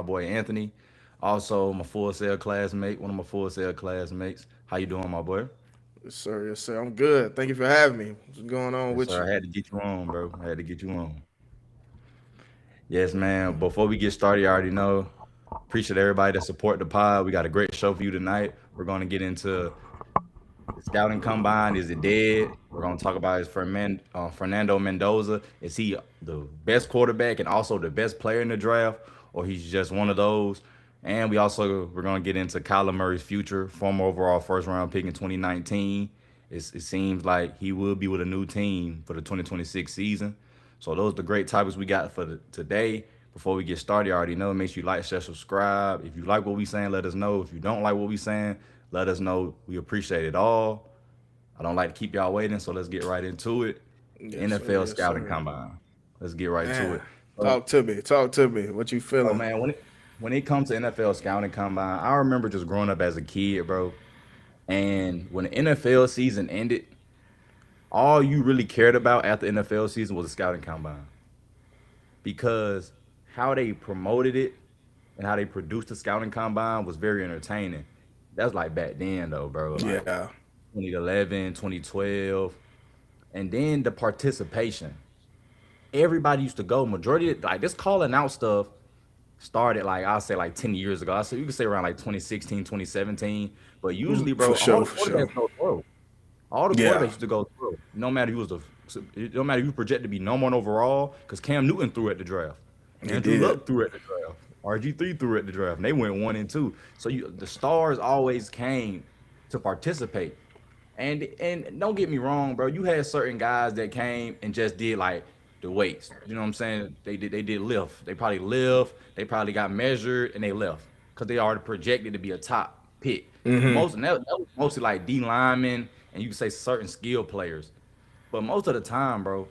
boy Anthony, also my full cell classmate, one of my full cell classmates. How you doing, my boy? Yes, sir. Yes, sir. I'm good. Thank you for having me. What's going on Yes, with sir. you? I had to get you on, bro. I had to get you on. Yes, man. Before we get started, you already know. Appreciate everybody that support the pod. We got a great show for you tonight. We're going to get into the scouting combine. Is it dead? We're going to talk about his Fernando Mendoza. Is he the best quarterback and also the best player in the draft, or he's just one of those? And we're going to get into Kyler Murray's future, former overall first round pick in 2019. It seems like he will be with a new team for the 2026 season. So those are the great topics we got for today. Before we get started, you already know. Make sure you like, share, subscribe. If you like what we saying, let us know. If you don't like what we saying, let us know. We appreciate it all. I don't like to keep y'all waiting, so let's get right into it. Yes, sir. NFL Yes, scouting sir. combine. Let's get right to Man, it. Uh, talk to me. Talk to me. What you oh feeling? man, when it comes to NFL scouting combine, I remember just growing up as a kid, bro. And when the NFL season ended, all you really cared about after NFL season was the scouting combine because how they promoted it and how they produced the scouting combine was very entertaining. That's like back then though, bro. Like Yeah. 2011, 2012. And then the participation. Everybody used to go. Majority of, like this calling out stuff started like I'll say like 10 years ago. I say you could say around like 2016, 2017. But usually, For bro, all sure. the For sure. quarterbacks go through. All the quarterbacks Yeah. used to go through. No matter who was the it don't matter if you projected to be number one overall, because Cam Newton threw at the draft. He Andrew did. Luck threw at the draft. RG3 threw at the draft. And they went 1 and 2. So the stars always came to participate. And don't get me wrong, bro. You had certain guys that came and just did like the weights. You know what I'm saying? They did lift. They probably lift. They probably got measured and they left because they already projected to be a top pick. Most and that was mostly like D linemen and you can say certain skill players. But most of the time, bro,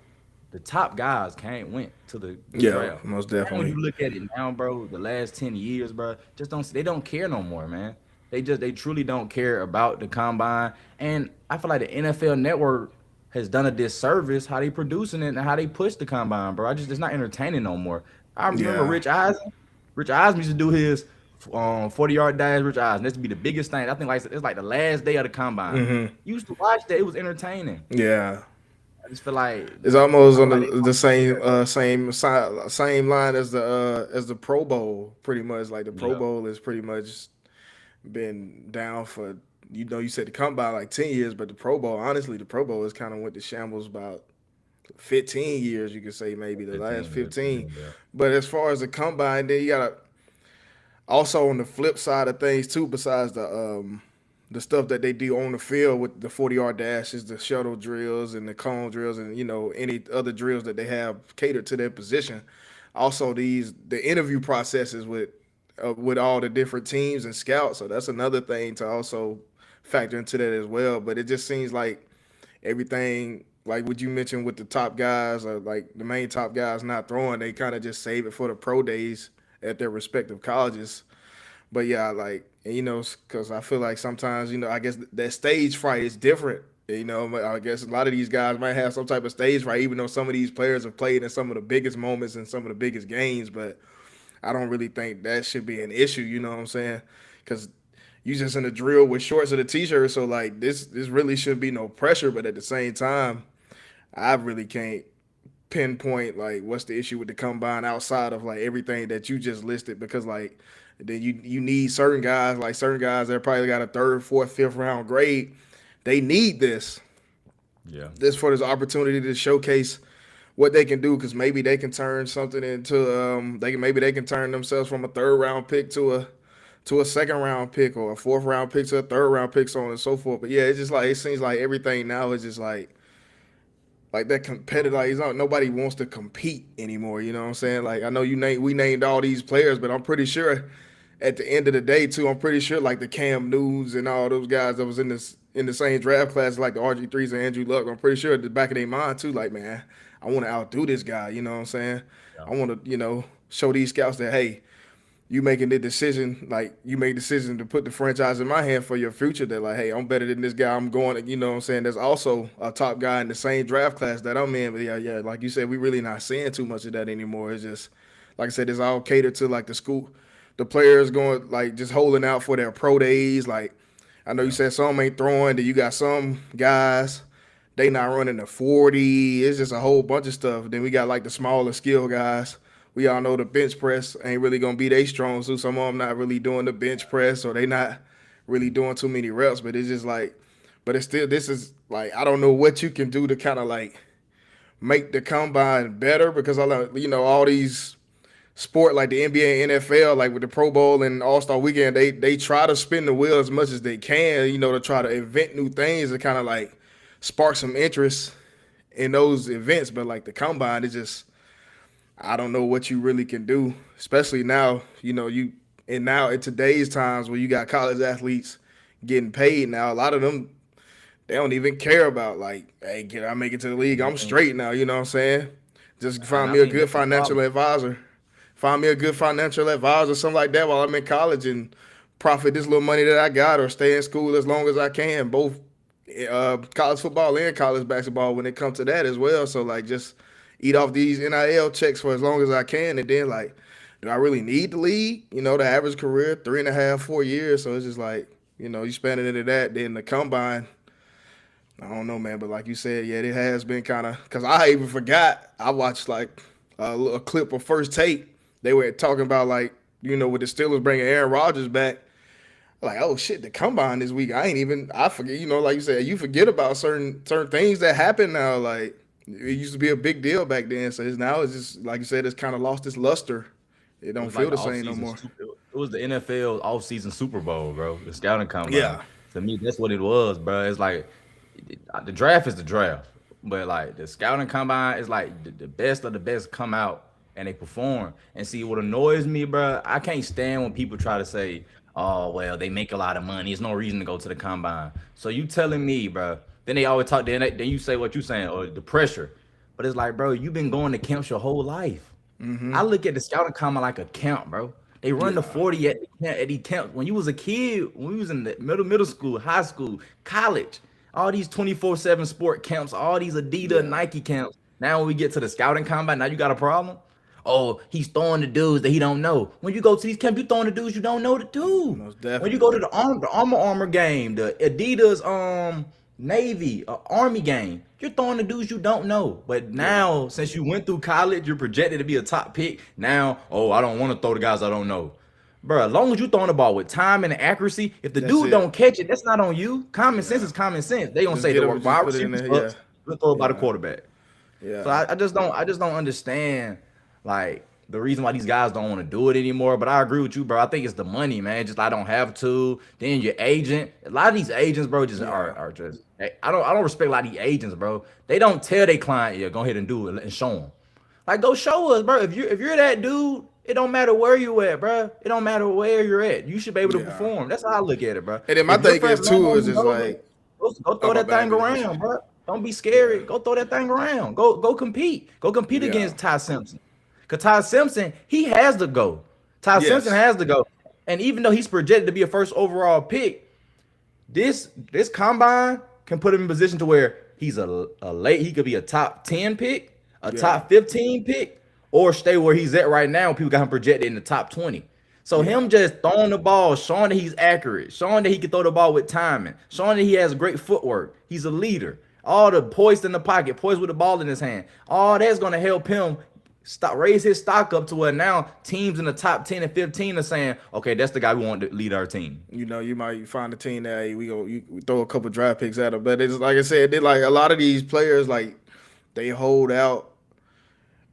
the top guys can't went to the Yeah. draft. Most And when definitely. you look at it now, bro, the last 10 years, bro, just don't they don't care no more, man. They truly don't care about the combine. And I feel like the NFL network has done a disservice how they producing it and how they push the combine, bro. It's not entertaining no more. I remember Yeah. Rich Eisen. Rich Eisen used to do his 40-yard dash. Rich Eisen. This would be the biggest thing. I think like it's like the last day of the combine. You used to watch that. It was entertaining. Yeah. I just feel like It's almost I on feel like they the lost touch with same that, bro. same line as the Pro Bowl. Pretty much like the Pro Yeah. Bowl is pretty much been down for you said the combine like 10 years, but the Pro Bowl honestly the Pro Bowl has kind of went to shambles about 15 years, you could say maybe the last 15 years. 15. Yeah. But as far as the combine, then you gotta also on the flip side of things too, besides the stuff that they do on the field with the 40-yard dashes, the shuttle drills and the cone drills and any other drills that they have catered to their position. Also the interview processes with all the different teams and scouts. So that's another thing to also factor into that as well. But it just seems like everything like what you mentioned with the top guys or like the main top guys not throwing, they kind of just save it for the pro days at their respective colleges. But yeah, like because I feel like sometimes I guess that stage fright is different. I guess a lot of these guys might have some type of stage fright, even though some of these players have played in some of the biggest moments and some of the biggest games. But I don't really think that should be an issue. You know what I'm saying? Because you just in a drill with shorts and a t-shirt, so like this really should be no pressure. But at the same time, I really can't pinpoint like what's the issue with the combine outside of like everything that you just listed because like then you need certain guys that probably got a third, fourth, fifth round grade. They need Yeah. this for this opportunity to showcase what they can do because maybe they can turn something into maybe they can turn themselves from a third round pick to a second round pick or a fourth round pick to a third round pick, so on and so forth. But yeah, it's just like it seems like everything now is just like that competitive. Like it's not, nobody wants to compete anymore. You know what I'm saying? Like I know we named all these players, but I'm pretty sure at the end of the day too, I'm pretty sure like the Cam Newtons and all those guys that was in the same draft class, like the RG3s and Andrew Luck, I'm pretty sure at the back of their mind too, like man, I want to outdo this guy. You know what I'm saying? Yeah. I want to show these scouts that hey, you making the decision, like you made the decision to put the franchise in my hand for your future. That like, hey, I'm better than this guy. I'm going, you know what I'm saying? There's also a top guy in the same draft class that I'm in. But yeah, like you said, we really not seeing too much of that anymore. It's just like I said, it's all catered to like the players going like just holding out for their pro days. Like I know you Yeah. said some ain't throwing. Then you got some guys they not running the 40. It's just a whole bunch of stuff. Then we got like the smaller skill guys. We all know the bench press ain't really gonna be they strong suit. Some of them not really doing the bench press or they not really doing too many reps. But it's just like, but it's still this is like I don't know what you can do to kind of like make the combine better because I like all these sport like the NBA and NFL, like with the Pro Bowl and All Star Weekend, they try to spin the wheel as much as they can, to try to invent new things and kind of like spark some interest in those events. But like the combine, it's just I don't know what you really can do, especially now. And now in today's times where you got college athletes getting paid now, a lot of them they don't even care about like, hey, can I make it to the league? I'm Mhm. straight now. You know what I'm saying? Just And find I me a think good that's the financial problem. advisor. Find me a good financial advisor, something like that, while I'm in college and profit this little money that I got, or stay in school as long as I can. Both college football and college basketball when it comes to that as well. So like, just eat off these NIL checks for as long as I can, and then like, do I really need the league? The average career 3.5, 4 years. So it's just like, you spend it into that. Then the combine, I don't know, man, but like you said, yeah, it has been kind of because I even forgot. I watched like a clip of First Take. They were talking about like with the Steelers bringing Aaron Rodgers back. Like, oh shit, the combine this week. I forget. Like you said, you forget about certain things that happen now. Like it used to be a big deal back then. So now it's just like you said, it's kind of lost its luster. It It don't was like feel the the off same no season. more. It was the NFL off season Super Bowl, bro. The scouting combine. Yeah, To me, that's what it was, bro. It's like the draft is the draft, but like the scouting combine is like the best of the best come out and they perform. And see what annoys me, bro. I can't stand when people try to say, "Oh, well, they make a lot of money. It's no reason to go to the combine." So you telling me, bro? Then they always talk. Then you say what you saying or the pressure. But it's like, bro, you've been going to camps your whole life. I look at the scouting combine like a camp, bro. They run the yeah, 40 at the camp. When you was a kid, when we was in the middle school, high school, college, all these 24/7 sport camps, all these Adidas, yeah. Nike camps. Now when we get to the scouting combine, now you got a problem. Oh, he's throwing the dudes that he don't know. When you go to these camps, you throwing the dudes you don't know the too. Most When you go to definitely. the armor game, the Adidas Navy Army game, you're throwing the dudes you don't know. But Yeah, now, since you went through college, you're projected to be a top pick. Now, oh, I don't want to throw the guys I don't know. Bro, as long as you throwing the ball with time and accuracy, if the that's dude don't it. catch it, that's not on you. Common sense Yeah, is common sense. They gonna just say the get up, just wide put it in receiver there. Yeah, sucks. We'll throw it by the yeah, quarterback. So yeah, I just don't understand like the reason why these guys don't want to do it anymore. But I agree with you, bro. I think it's the money, man. Just I don't have to. Then your agent, a lot of these agents, bro, just yeah, are just. I don't respect a lot of these agents, bro. They don't tell their client, yeah, go ahead and do it and show them. Like go show us, bro. If you're that dude, it don't matter where you at, bro. It don't matter where you're at. You should be able to yeah. perform. That's how I look at it, bro. And then my If you're thing is Fred Van too is just Mendoza, like, go oh throw my that bad, thing did it? around, bro. Don't be Yeah, scary. Go throw that thing around. Go compete. Go compete yeah, against Ty Simpson. Cause Ty Simpson, he has to go. Ty Simpson yes, has to go. And even though he's projected to be a first overall pick, this combine can put him in position to where he's a late. He could be a top 10 pick, a yeah, top 15 pick, or stay where he's at right now. People got him projected in the top 20. So yeah, him just throwing the ball, showing that he's accurate, showing that he can throw the ball with timing, showing that he has great footwork. He's a leader. All the poised in the pocket, poised with the ball in his hand. All that's gonna help him raise his stock up to where now teams in the top 10 and 15 are saying, okay, that's the guy we want to lead our team. you might find a team that hey, we throw a couple draft picks at them, but it's like I said, they like a lot of these players like they hold out,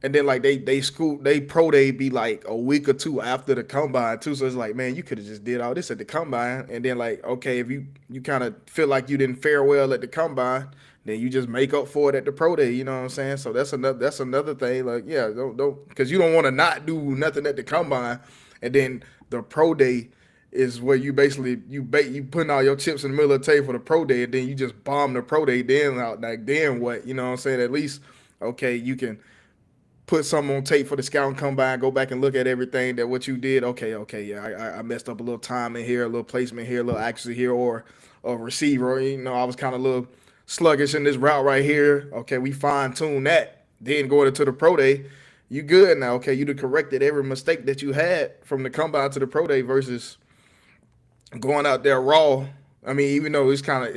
and then like they scoop they pro day be like a week or two after the combine too. So it's like, man, you could have just did all this at the combine, and then like okay, if you kind of feel like you didn't fare well at the combine, then you just make up for it at the pro day. You know what I'm saying? So that's another thing. Like yeah, don't because you don't want to not do nothing at the combine, and then the pro day is where you basically you putting all your chips in the middle of the table for the pro day, and then you just bomb the pro day. Then out like then what? You know what I'm saying? At least okay, you can put something on tape for the scout and come by and go back and look at everything that what you did. Okay, yeah, I messed up a little time in here, a little placement here, a little accuracy here, or a receiver. I was kind of a little sluggish in this route right here. Okay, we fine tune that. Then going into the pro day, you good now. Okay, you'd have corrected every mistake that you had from the combine to the pro day versus going out there raw. I mean, even though it's kind of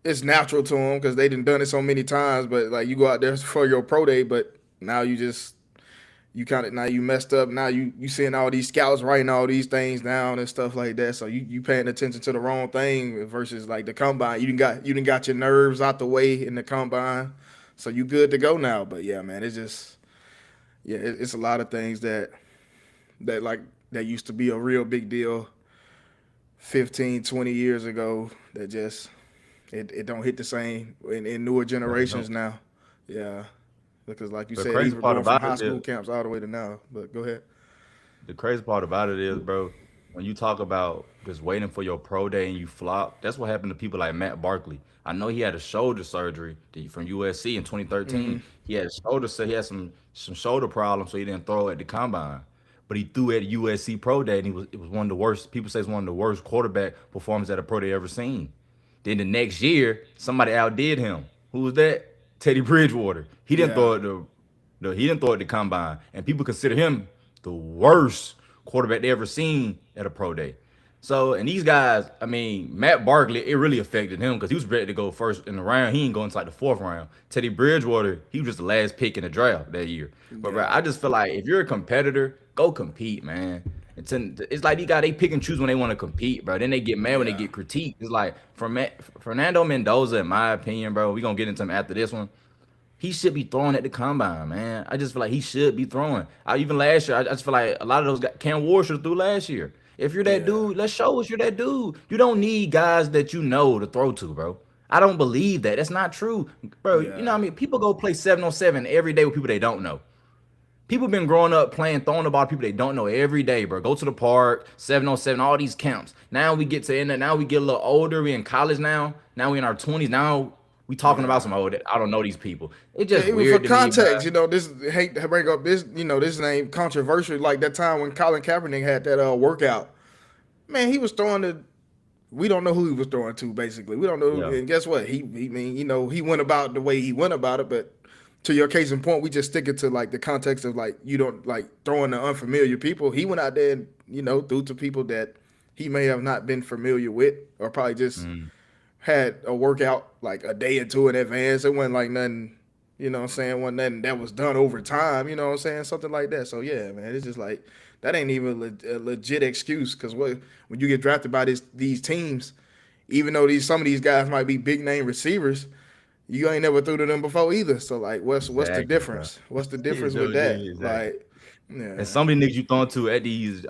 it's natural to them because they done it so many times. But like you go out there for your pro day, but now you kind of now you messed up. Now you seeing all these scouts writing all these things down and stuff like that. So you paying attention to the wrong thing versus like the combine. You didn't got your nerves out the way in the combine, so you good to go now. But yeah, man, it's just it's a lot of things that that used to be a real big deal 15, 20 years ago that just it don't hit the same in newer But, generations now. Yeah, because like you the said, these crazy were part going from about high it school is camps all the way to now. But go ahead. the crazy part about it is, bro, when you talk about just waiting for your pro day and you flop, that's what happened to people like Matt Barkley. I know he had a shoulder surgery from USC in 2013. He had he had some shoulder problems, so he didn't throw at the combine. But he threw at USC pro day, and it was one of the worst. People say it's one of the worst quarterback performances at a pro day ever seen. Then the next year, somebody outdid him. Who was that? Teddy Bridgewater. Yeah, He didn't throw it the combine, and people consider him the worst quarterback they ever seen at a pro day. So, and these guys, I mean, Matt Barkley, it really affected him because he was ready to go first in the round. He ain't going to like the fourth round. Teddy Bridgewater, he was just the last pick in the draft that year. But bro, yeah, I just feel like if you're a competitor, go compete, man. It's like they pick and choose when they want to compete, bro. Then they get mad when they yeah, get critiqued. It's like Fernando Mendoza, in my opinion, bro. We gonna get into him after this one. He should be throwing at the combine, man. I just feel like he should be throwing. Even last year, I just feel like a lot of those guys, Cam Ward should have threw last year. If you're that yeah, dude, let's show us you're that dude. You don't need guys that you know to throw to, bro. I don't believe that. That's not true, bro. You know yeah, what I mean? People go play 7-on-7 every day with people they don't know. People been growing up playing, throwing the ball to people they don't know every day, bro. Go to the park, 7-on-7, all these camps. Now we get to end it. Now we get a little older. We in college now. Now we in our 20s. Now we talking about yeah. some old. I don't know these people. It's Yeah, just even for weird to me, bro. context, this hate to bring up this, this name controversial. Like that time when Colin Kaepernick had that workout, man, he was throwing the. We don't know who he was throwing to. Basically, we don't know. Yeah. And guess what? He mean, he went about the way he went about it. But to your case in point, we just stick it to like the context of like you don't like throwing to unfamiliar people. He went out there and threw to people that he may have not been familiar with, or probably just Mm. had a workout like a day or two in advance. It wasn't like nothing, what I'm saying, wasn't nothing that was done over time, what I'm saying, something like that. So yeah, man, it's just like that ain't even a legit excuse because when you get drafted by these teams, even though some of these guys might be big name receivers, you ain't never threw to them before either. So like, what's the Exactly, bro. difference? What's the difference with that? Exactly. Like, And yeah, some of the niggas you throwing to at these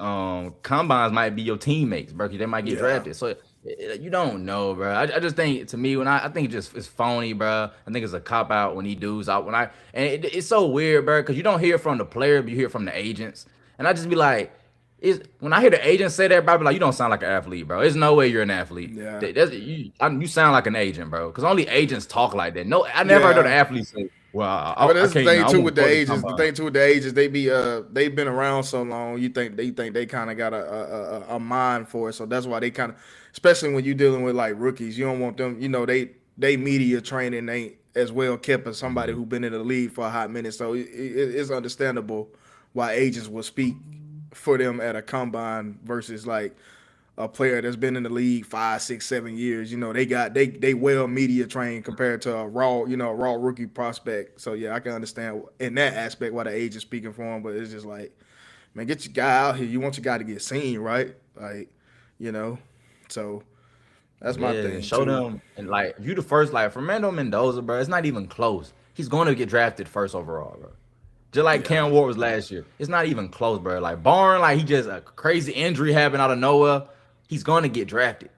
combines might be your teammates, bro. They might get yeah, drafted. So you don't know, bro. I just think to me I think it just it's phony, bro. I think it's a cop out when he dudes out it's so weird, bro, because you don't hear from the player, but you hear from the agents. And I just be like, when I hear the agent say that, bro, I be like, you don't sound like an athlete, bro. There's no way you're an athlete. yeah, You sound like an agent, bro. Because only agents talk like that. No, I never heard of an yeah. athlete say, "Well, But I that's the can't. thing I too want with to the throw this ages. The combine." thing too with the ages, they've been around so long. You think they kind of got a mind for it. So that's why they kind of, especially when you're dealing with like rookies, you don't want them. They media training ain't as well kept as somebody who been in the league for a hot minute. So it's understandable why agents will speak for them at a combine versus like a player that's been in the league 5, 6, 7 years. They well media trained compared to a raw rookie prospect. So yeah, I can understand in that aspect why the age is speaking for him. But it's just like, man, get your guy out here. You want your guy to get seen, right? Like, you know. So that's my Yeah, and thing show too. them. And like, if you the first, like Fernando Mendoza, bro, it's not even close. He's going to get drafted first overall, bro. Just like Yeah, Cam Ward was last year. It's not even close, bro. Like Barn, like he just a crazy injury happened out of nowhere. He's going to get drafted.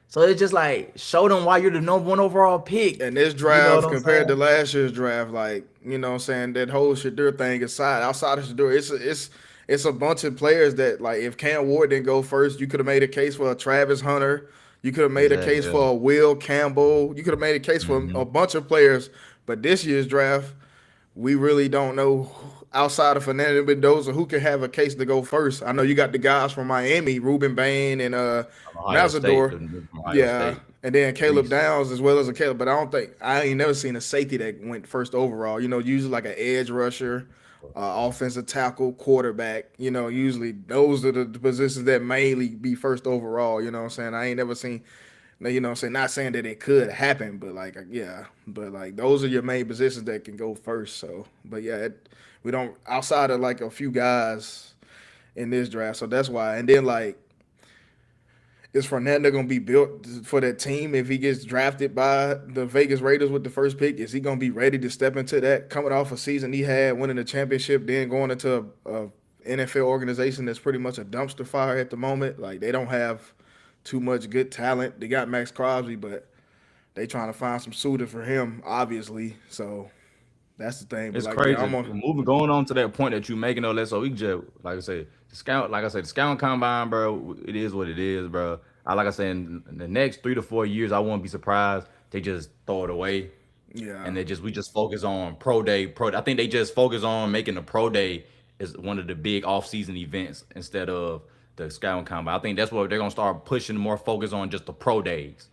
So it's just like show them why you're the number one overall pick. and this You know what draft I'm compared to saying? last year's draft, like what I'm saying, that whole Shadur thing aside, outside of Shadur, it's a bunch of players that like if Cam Ward didn't go first, you could have made a case for a Travis Hunter, you could have made a Exactly. case Yeah. for a Will Campbell, you could have made a case for a Hmm. bunch of players. But this year's draft, we really don't know outside of Fernando Mendoza who can have a case to go first. I know you got the guys from Miami, Ruben Bain and Ohio State, Mazador. from Ohio Yeah, State. And then Caleb Beast. Downs as well as a Caleb, but I ain't never seen a safety that went first overall. Usually like an edge rusher, offensive tackle, quarterback. Usually those are the positions that mainly be first overall. You know what I'm saying? I ain't never seen. You know what I'm saying? Not saying that it could happen, but like yeah, but like those are your main positions that can go first. So, but yeah, we don't outside of like a few guys in this draft. So that's why. And then like is Fernando going to be built for that team if he gets drafted by the Vegas Raiders with the first pick? Is he going to be ready to step into that coming off a season he had, winning the championship, then going into a NFL organization that's pretty much a dumpster fire at the moment? Like they don't have too much good talent. They got Max Crosby, but they trying to find some suitor for him, obviously. So that's the thing. But It's like, yeah, I'm crazy. on. Moving going on to that point that you making though, let's so we can just like I say, the scout combine, bro, it is what it is, bro. I like I said, in the next 3 to 4 years, I won't be surprised they just throw it away Yeah, and we just focus on pro day. I think they just focus on making the pro day is one of the big off season events instead of the scouting combine. I think that's what they're gonna start pushing more focus on just the pro days.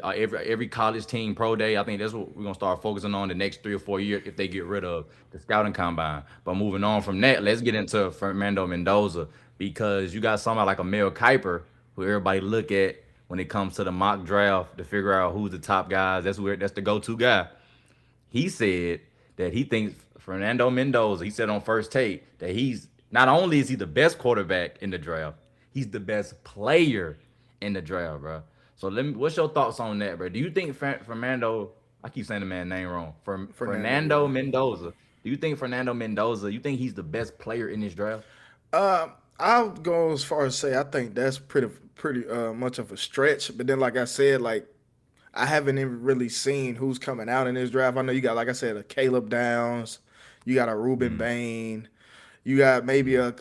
Every college team pro day. I think that's what we're gonna start focusing on the next 3 or 4 years if they get rid of the scouting combine. But moving on from that, let's get into Fernando Mendoza because you got somebody like a Mel Kiper who everybody look at when it comes to the mock draft to figure out who's the top guys. That's the go-to guy. He said that he thinks Fernando Mendoza, he said on first take that he's not only is he the best quarterback in the draft, he's the best player in the draft, bro. So what's your thoughts on that, bro? Do you think Fernando, I keep saying the man's name wrong, Fernando. Fernando Yeah. Mendoza, do you think Fernando Mendoza, you think he's the best player in this draft? Uh, I'll go as far as say I think that's pretty much of a stretch. But then, like I said, like I haven't even really seen who's coming out in this draft. I know you got, like I said, a Caleb Downs, you got a Ruben Mm, Bain, you got maybe a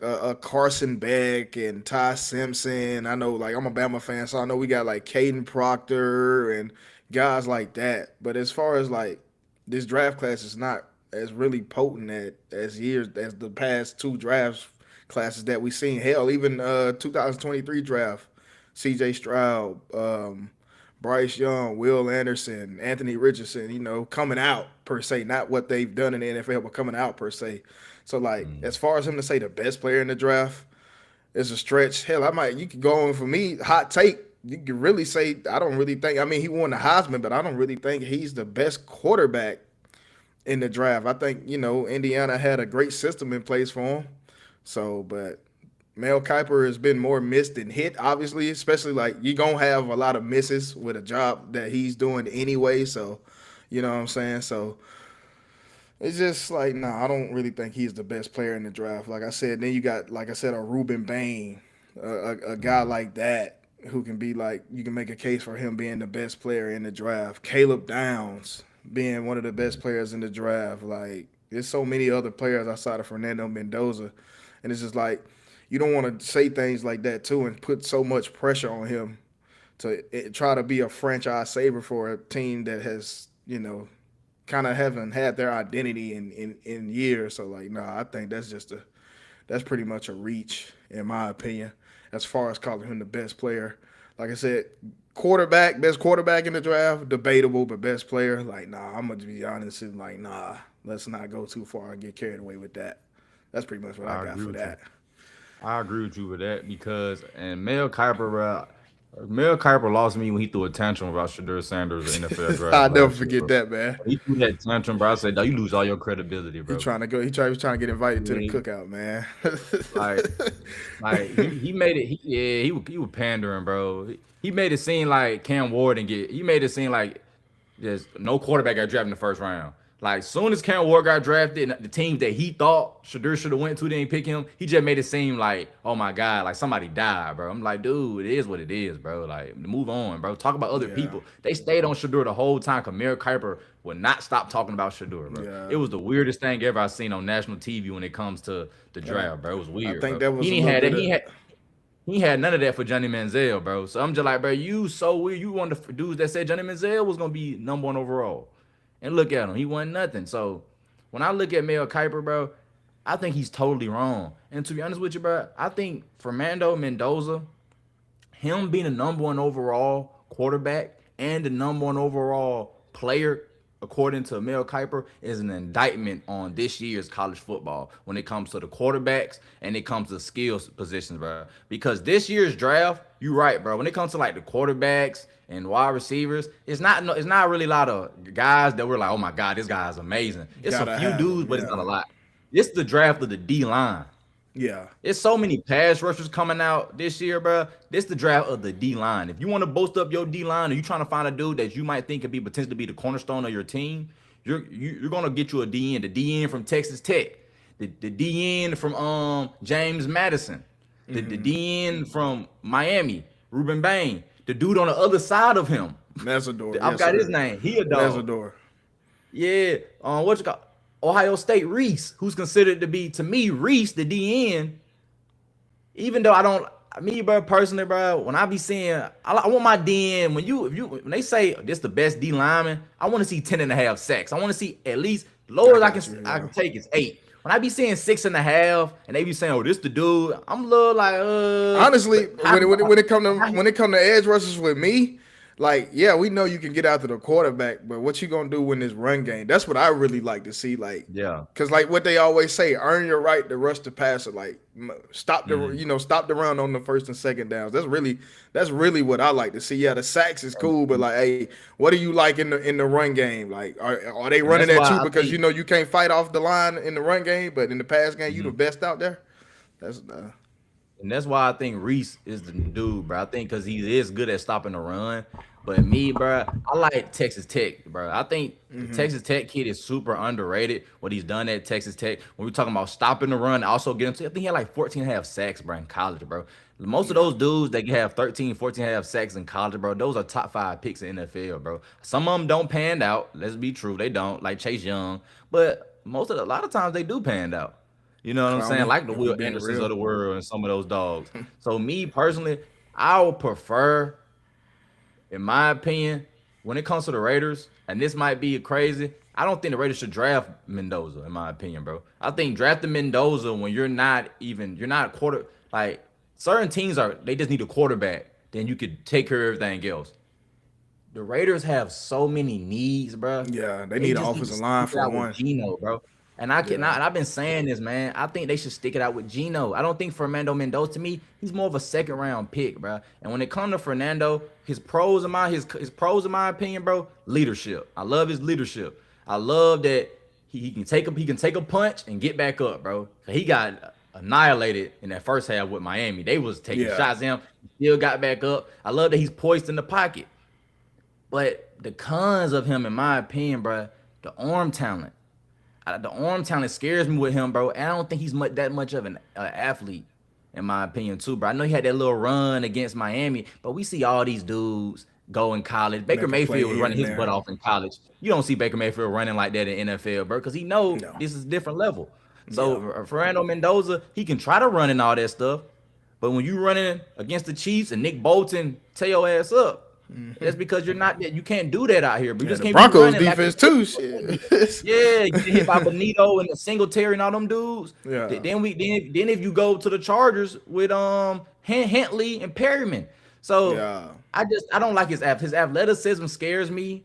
Carson Beck and Ty Simpson. I know, like I'm a Bama fan, so I know we got like Caden Proctor and guys like that. But as far as like this draft class is not as really potent as years as the past two drafts classes that we've seen. Hell, even 2023 draft, C.J. Stroud, Bryce Young, Will Anderson, Anthony Richardson, coming out per se, not what they've done in the NFL, but coming out per se. So like, as mm, far as him to say the best player in the draft is a stretch. Hell, you could go on for me, hot take. You could really say I don't really think. I mean, he won the Heisman, but I don't really think he's the best quarterback in the draft. I think Indiana had a great system in place for him. So, but Mel Kiper has been more missed than hit, obviously, especially like you're going to have a lot of misses with a job that he's doing anyway. So, you know what I'm saying? So it's just like, no, I don't really think he's the best player in the draft. Like I said, then you got, like I said, a Ruben Bain, a guy mm, like that who can be like, you can make a case for him being the best player in the draft. Caleb Downs being one of the best mm, players in the draft. Like, there's so many other players outside of Fernando Mendoza. And it's just like, you don't want to say things like that too and put so much pressure on him to try to be a franchise saver for a team that has, kind of haven't had their identity in years. So like, no, I think that's pretty much a reach in my opinion, as far as calling him the best player. Like I said, best quarterback in the draft, debatable, but best player, like, nah, I'm gonna be honest and like, nah, let's not go too far and get carried away with that. That's pretty much what I I got agree for with you. that. I agree with you with that because and Mel Kiper lost me when he threw a tantrum about Shadur Sanders in the NFL draft I'll never last year, forget bro. that, man. When he threw that tantrum, bro, I said, "Dawg, you lose all your credibility, He bro." trying to go. He was trying to get invited to the Yeah, cookout, man. like, he made it. He was pandering, bro. He made it seem like Cam Ward and get. He made it seem like there's no quarterback got drafted in the first round. Like soon as Cam Ward got drafted, and the team that he thought Shadur should have went to didn't pick him. He just made it seem like, oh my god, like somebody died, bro. I'm like, dude, it is what it is, bro. Like, move on, bro. Talk about other Yeah, people. They stayed on Shadur the whole time. Kamir Kuiper would not stop talking about Shadur, bro. yeah. It was the weirdest thing ever I seen on national TV when it comes to the And draft, bro. It was I weird, think bro. that He was a didn't little have that. bit of. He had none of that for Johnny Manziel, bro. So I'm just like, bro, you so weird. You one of the dudes that said Johnny Manziel was gonna be number 1 overall, and look at him, he won nothing. So when I look at Mel Kiper, bro, I think he's totally wrong. And to be honest with you, bro, I think Fernando Mendoza, him being a number 1 overall quarterback, and the number one overall player, according to Mel Kiper, is an indictment on this year's college football when it comes to the quarterbacks and it comes to skills positions, bro. Because this year's draft, you right, bro. When it comes to like the quarterbacks and wide receivers, it's not really a lot of guys that we're like, oh my god, this guy is amazing. It's a Gotta few have dudes, them. but it's not Yeah. a lot. It's the draft of the D line. Yeah. It's so many pass rushers coming out this year, bro. This the draft of the D line. If you want to boast up your D line, or you trying to find a dude that you might think could be potentially be the cornerstone of your team, you're gonna get you a DN, the DN from Texas Tech, the DN from James Madison, the DN from Miami, Ruben Bain, the dude on the other side of him. Mesador. I Yes, forgot his sir. name. He a dog. Mesador. Yeah. What you got? Ohio State Reese, who's considered to be to me Reese the DN. Even though I don't, me, bro, personally, bro, when I be seeing, I want my DN, when they say this the best D lineman, I want to see 10.5 sacks. I want to see at least lower I as got you. I Yeah. can take is 8. When I be seeing 6.5 and they be saying, oh, this the dude, I'm a little like, Honestly, but how, when it come to how, edge rushers with me, like yeah, we know you can get after the quarterback, but what you gonna do in this run game? That's what I really like to see. Like, yeah. cause like what they always say, earn your right to rush the passer. Like stop the Mhm. stop the run on the first and second downs. That's really what I like to see. Yeah, the sacks is cool, but like, hey, what do you like in the run game? Like, are they And running that's at why you I because think, you can't fight off the line in the run game, but in the pass game you the mhm. best out there? That's And that's why I think Reese is the dude, bro. I think because he is good at stopping the run. But me, bro, I like Texas Tech, bro. I think the Texas Tech kid is super underrated. What he's done at Texas Tech. When we're talking about stopping the run, also getting to, I think he had like 14.5 sacks, bro, in college, bro. Most of yeah. those dudes that have 13, 14.5 sacks in college, bro, those are top 5 picks in NFL, bro. Some of them don't pan out. Let's be true. They don't, like Chase Young. But a lot of times they do pan out. You know what I'm saying? Clowney, Like the if we Will being Andersons of real. the world and some of those dogs. So me personally, I would prefer, in my opinion, when it comes to the Raiders, and this might be crazy, I don't think the Raiders should draft Mendoza, in my opinion, bro. I think drafting Mendoza when you're not quarter, like certain teams they just need a quarterback, then you could take care of everything else. The Raiders have so many needs, bro. Yeah, they They need an just need to offensive line stick it for out with one. Gino, bro. Yeah. And I've been saying this, man. I think they should stick it out with Gino. I don't think Fernando Mendoza, to me, he's more of a second round pick, bro. And when it comes to Fernando, his pros in my opinion, bro, leadership. I love his leadership. I love that he can take a punch and get back up, bro. He got annihilated in that first half with Miami. They was taking Yeah. shots at him, still got back up. I love that he's poised in the pocket. But the cons of him, in my opinion, bro, the arm talent. The arm talent scares me with him, bro. And I don't think he's that much of an athlete, in my opinion, too, bro. I know he had that little run against Miami, but we see all these dudes go in college. Baker Make a play Mayfield was here running and his butt there. off in college. You don't see Baker Mayfield running like that in NFL, bro, because he know No. this is a different level. Yeah. So Fernando Mendoza, he can try to run and all that stuff, but when you running against the Chiefs and Nick Bolton tear your ass up, that's because you can't do that out here. But you And just the can't be Broncos running like defense too. Shit. yeah, you get hit by Benito and the Singletary and all them dudes. Yeah. Then if you go to the Chargers with Hentley and Perryman. So Yeah. I don't like his athleticism scares me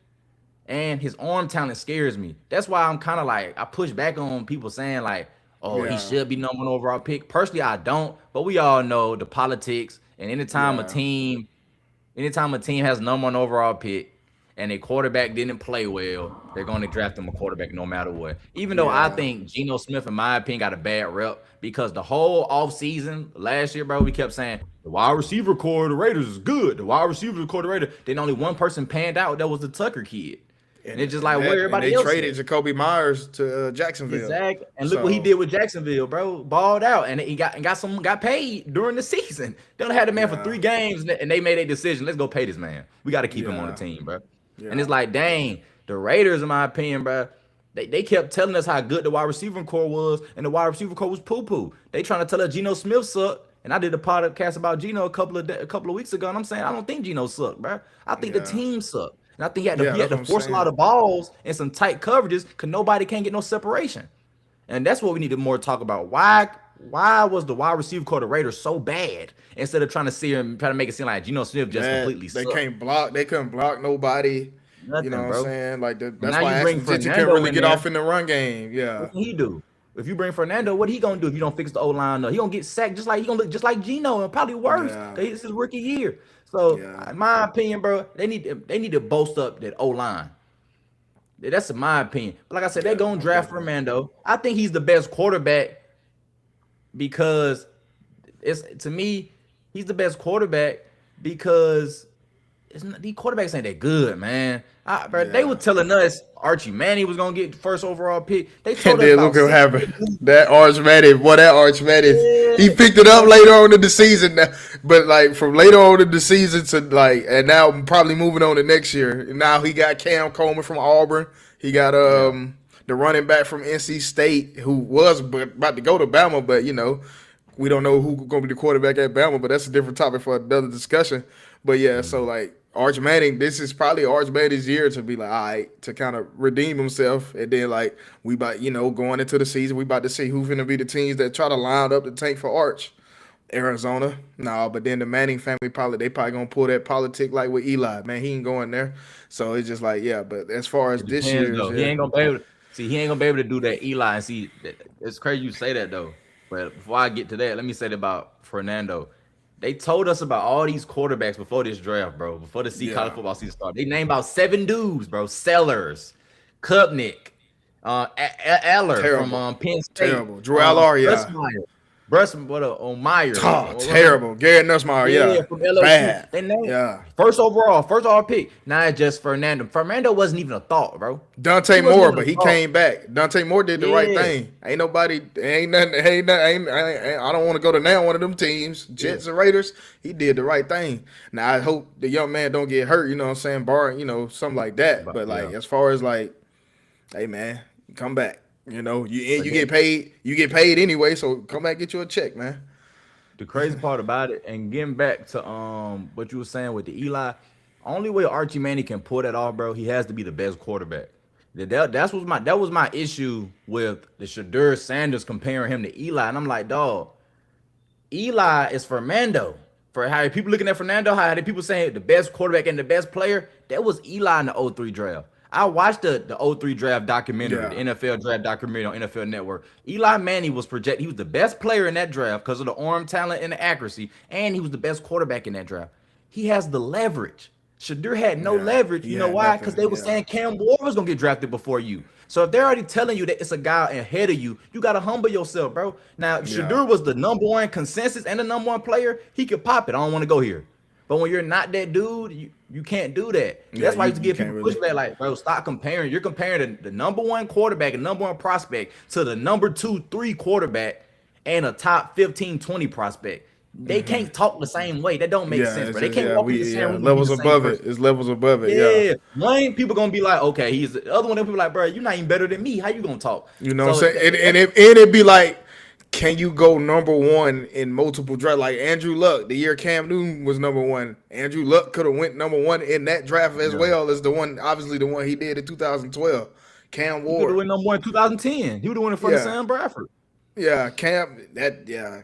and his arm talent scares me. That's why I'm kind of like I push back on people saying like, oh, he Yeah. should be number one overall pick. Personally, I don't, but we all know the politics and Yeah. anytime a team has number one overall pick and a quarterback didn't play well, they're going to draft them a quarterback no matter what. Even though I Yeah. think Geno Smith, in my opinion, got a bad rep because the whole offseason last year, bro, we kept saying the wide receiver core of the Raiders is good. The wide receiver core of the Raiders. Then only one person panned out. That was the Tucker kid. And it's just like where And they everybody else traded at. Jacoby Myers to Jacksonville. Exactly. And look what he So did with Jacksonville, bro. Balled out. And he got paid during the season. They only had the man for yeah. 3 games and they made a decision. Let's go pay this man. We got to keep him on the Yeah. team, bro. And Yeah. it's like, dang, the Raiders, in my opinion, bro, they kept telling us how good the wide receiver core was, and the wide receiver core was poo-poo. They trying to tell us Geno Smith sucked. And I did a podcast about Geno a couple of weeks ago, and I'm saying I don't think Geno sucked, bro. I think the Yeah. team sucked. And I think Yeah, he had that's to what I'm force a lot saying. of balls and some tight coverages because nobody can't get no separation. And that's what we need to more talk about. why was the wide receiver core of the Raiders so bad instead of trying to see him trying to make it seem like Geno Smith just Man, completely they sucked? can't block. They couldn't block nobody. You know Nothing, what I'm bro. saying? Like And that's now why you bring Ashton Jitty couldn't Fernando really in get off there. in the run game. Yeah, What can he do? If you bring Fernando, what he gonna do if you don't fix the O line up? He gonna get sacked just like he gonna look just like Geno and probably worse yeah, because it's his rookie year. So, yeah, in my opinion, bro, they need to bolster up that O line. That's in my opinion. But like I said, they're yeah. gonna Most draft definitely. Fernando. I think he's the best quarterback because it's to me, he's the best quarterback because these quarterbacks ain't that good, man. Bro, they were Yeah. telling us Archie Manning was gonna get first overall pick. They And told us then about look what six happened. straight dudes. That Arch Manning, boy, that Arch Manning, he Yeah, picked it up bro. later on in the season. But like from later on in the season to like, and now probably moving on to next year. And now he got Cam Coleman from Auburn. He got Yeah, the running back from NC State who was about to go to Bama, but we don't know who's going to be the quarterback at Bama. But that's a different topic for another discussion. But yeah, so like Arch Manning, this is probably Arch Manning's year to be like, all right, to kind of redeem himself, and then like we about going into the season, we about to see who's gonna be the teams that try to line up the tank for Arch. Arizona, no, but then the Manning family they probably gonna pull that politic like with Eli, man, he ain't going there. So it's just like yeah, but as far as it this depends year's, though. He yeah, ain't gonna be able to see. He ain't gonna be able to do that. Eli and see. It's crazy you say that though. But before I get to that, let me say that about Fernando. They told us about all these quarterbacks before this draft, bro. Before the college yeah, football season started, they named about 7 dudes, bro. Sellers, Kupnik, Eller from terrible, Penn State, terrible. Drew Aller, yeah, Brussmeyer, on Myers, oh, terrible. Garrett Nussmeier, yeah, yeah, from LSU. bad, They named yeah. first overall pick. Now it's just Fernando. Fernando wasn't even a thought, bro. Dante He wasn't Moore, even a but he thought. came back. Dante Moore did the right Yeah, thing. Ain't nobody, ain't nothing, I don't want to go to now one of them teams, yeah. Jets or Raiders. He did the right thing. Now I hope the young man don't get hurt. You know what I'm saying? Barring something like that. But But like yeah. as far as like, hey man, come back. But You get then paid. You get paid anyway. So come back, get you a check, man. the crazy part about it, and getting back to what you were saying with the Eli, only way Archie Manning can pull that off, bro, he has to be the best quarterback. That was my issue with the Shadur Sanders comparing him to Eli, and I'm like, dog, Eli is Fernando. For how people looking at Fernando, how the people saying the best quarterback and the best player, that was Eli in the '03 draft. I watched the '03 draft documentary, the Yeah, NFL draft documentary on NFL Network. Eli Manning was projected. He was the best player in that draft because of the arm talent and the accuracy, and he was the best quarterback in that draft. He has the leverage. Shadur had no yeah. leverage. He You know had why? Because nothing. they were Yeah, saying Cam Ward was gonna get drafted before you. So if they're already telling you that it's a guy ahead of you, you gotta humble yourself, bro. Now, if yeah, Shadur was the number one consensus and the number one player, he could pop it. I don't want to go here. But when you're not that dude, you can't do that. yeah. That's why I You used to you give can't people really. pushback, like, bro, stop comparing. You're comparing the number one quarterback and number one prospect to the number 2, 3 quarterback and a top 15, 20 prospect. They can't talk the same way. That don't make Yeah, sense, it's bro. They just can't walk in the same room and be levels the same above it. person. It's levels above it. Yeah. Yeah, one people gonna be like, okay, he's the other one. People like, bro, you're not even better than me. How you gonna talk? You know what I'm So saying? And it'd be like, can you go number one in multiple draft? Like Andrew Luck, the year Cam Newton was number one. Andrew Luck could have went number one in that draft as yeah, well as the one, obviously the one he did in 2012. Cam he could have Ward. won number one in 2010. He would have won in front of Yeah. Sam Bradford. Yeah.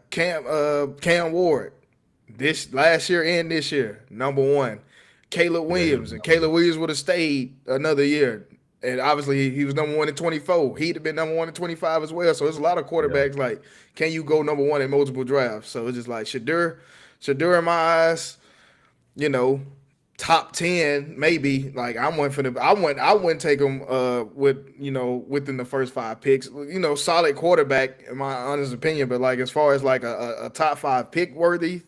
Cam Ward. This last year and this year, number one. Caleb Yeah, he was Williams. And number one. Caleb Williams would have stayed another year. And obviously he was number one in 24. He'd have been number one in 25 as well. So there's a lot of Yeah, quarterbacks like, can you go number one in multiple drafts? So it's just like Shadur in my eyes, you know, top 10, maybe. Like I wouldn't take him within the first 5 picks. Solid quarterback in my honest opinion. But like as far as like a top 5 pick worthy,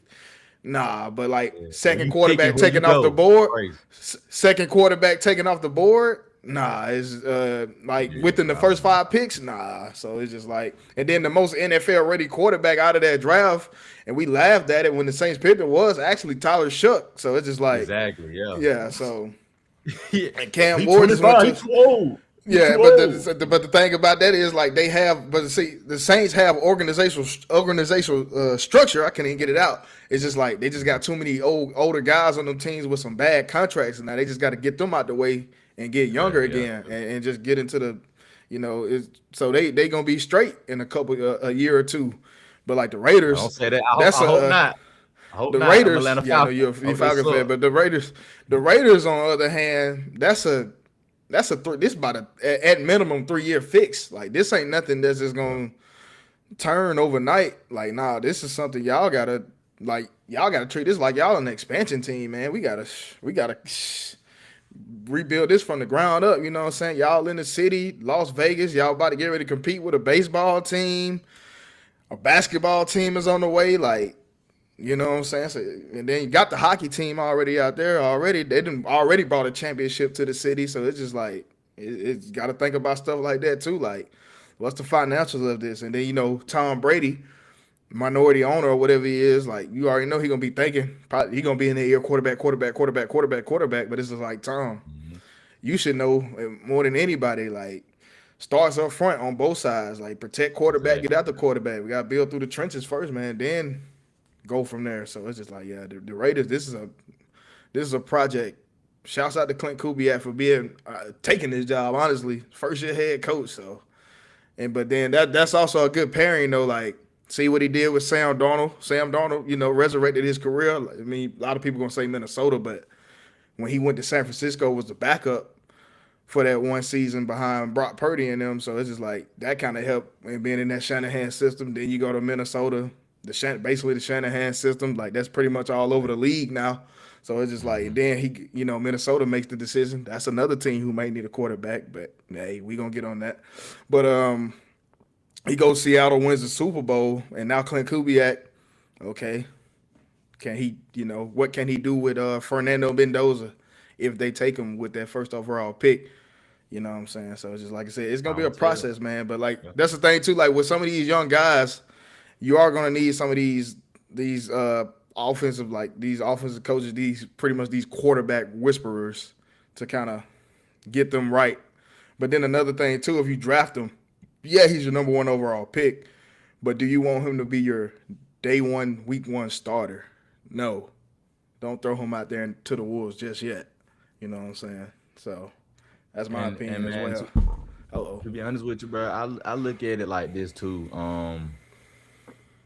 nah, but like yeah. When second you pick it, quarterback where you taken off the go, board, crazy. second quarterback taken off the board, nah, it's like Yeah, within the nah, first 5 picks, nah. So it's just like, and then the most NFL ready quarterback out of that draft, and we laughed at it when the Saints picked it was actually Tyler Shook. So it's just like, exactly. Yeah, yeah. So he, and Cam he Ward just went 25. He to too old. He yeah, too but old. the thing about that is like they have, but see, the Saints have organizational structure. I can't even get it out. It's just like they just got too many older guys on them teams with some bad contracts, and now they just got to get them out the way and get Yeah, younger yeah. again, and just get into the, so they gonna be straight in a year or two. But like the I don't Raiders, say that. that's I hope a not. I hope the not. I'm Raiders. Atlanta Yeah, I know Falcon. you're Oh, they Falcon fan, suck. but the Raiders on the other hand, this about at minimum 3 year fix. Like this ain't nothing that's just Yeah. gonna turn overnight. Like nah, this is something y'all gotta treat this like y'all an expansion team, man. We gotta rebuild this from the ground up. You know what I'm saying? Y'all in the city, Las Vegas. Y'all about to get ready to compete with a baseball team. A basketball team is on the way. Like, you know what I'm saying? So, and then you got the hockey team already out there. Already, they didn't already brought a championship to the city. So it's just like it's got to think about stuff like that too. Like, what's the financials of this? And then Tom Brady, minority owner or whatever he is, like you already know he gonna be thinking. Probably he gonna be in the ear quarterback, quarterback, quarterback, quarterback, quarterback. But it's just like Tom, Mhm. you should know more than anybody. Like starts up front on both sides. Like protect quarterback, get Exactly. out the quarterback. We got to build through the trenches first, man. Then go from there. So it's just like, yeah, the Raiders. This is a project. Shouts out to Clint Kubiak for being taking this job. Honestly, first year head coach. So but then that's also a good pairing though. Like see what he did with Sam Darnold. Sam Darnold, resurrected his career. I mean, a lot of people gonna say Minnesota, but when he went to San Francisco, was the backup for that one season behind Brock Purdy and them. So it's just like that kind of helped and being in that Shanahan system. Then you go to Minnesota, basically the Shanahan system, like that's pretty much all over the league now. So it's just like Mhm. then Minnesota makes the decision. That's another team who may need a quarterback, but hey, we gonna get on that. But he goes Seattle, wins the Super Bowl, and now Clint Kubiak. Okay, can he? What can he do with Fernando Mendoza if they take him with that first overall pick? You know what I'm saying? So it's just like I said, it's gonna be I'll a tell. process, man. But like Yeah. that's the thing too. Like with some of these young guys, you are gonna need some of these these offensive coaches, these pretty much these quarterback whisperers to kind of get them right. But then another thing too, if you draft him, yeah, he's your number one overall pick. But do you want him to be your day one, week one starter? No. Don't throw him out there to the wolves just yet. You know what I'm saying? So that's my And opinion as man, well. Hello. to be honest with you, bro, I look at it like this too.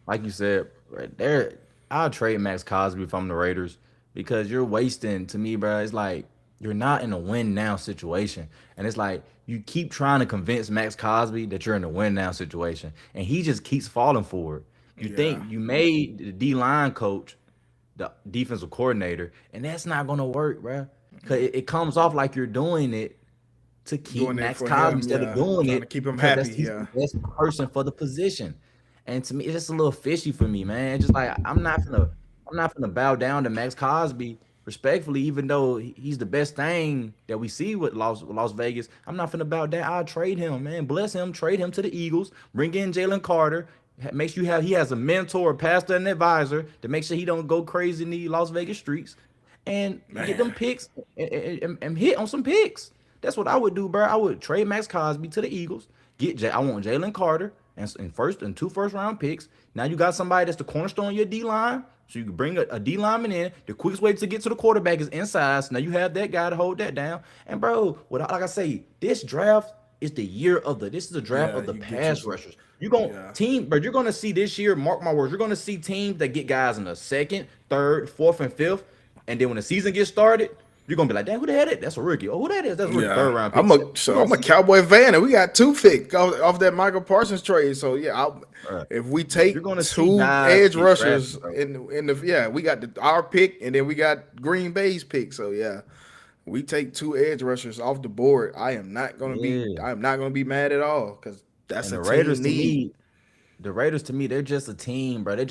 Like you said, right there, I'll trade Max Cosby if I'm the Raiders because you're wasting to me, bro. It's like you're not in a win now situation, and it's like you keep trying to convince Max Cosby that you're in a win now situation, and he just keeps falling for it. You Yeah. think you made the D line coach the defensive coordinator, and that's not gonna work, bro. Cause it comes off like you're doing it to keep Doing it Max for Cosby him, instead of yeah. doing Trying to it keep him because happy, he's the yeah. best person for the position. And to me, it's just a little fishy for me, man. It's just like I'm not gonna bow down to Max Cosby respectfully, even though he's the best thing that we see with Las Vegas. I'm not gonna bow down. I'll trade him, man. Bless him. Trade him to the Eagles. Bring in Jalen Carter. Make sure he has a mentor, a pastor, and advisor to make sure he don't go crazy in the Las Vegas streets, and get them Man. picks and hit on some picks. That's what I would do, bro. I would trade Max Cosby to the Eagles. I want Jalen Carter and two first round picks. Now you got somebody that's the cornerstone of your D line. So you can bring a D lineman in. The quickest way to get to the quarterback is inside. So now you have that guy to hold that down. And bro, like I say, this is the draft Yeah, of the you get you pass some. rushers. You're gonna Yeah. team, but you're gonna see this year, mark my words, you're gonna see teams that get guys in the second, third, fourth, and fifth. And then when the season gets started, you're gonna be like, damn, who the hell it? That's a rookie. Oh, who that is? That's a rookie. Yeah, Third round pick. I'm a You're so gonna I'm a see, Cowboy fan, and we got two pick off that Michael Parsons trade. So yeah, uh, if we you're take gonna see two guys edge get drafted, rushers bro. in the yeah, we got our pick, and then we got Green Bay's pick. So yeah, we take two edge rushers off the board. Yeah. I am not gonna be mad at all because that's And a team need. The Raiders to me, they're just a team, bro. They're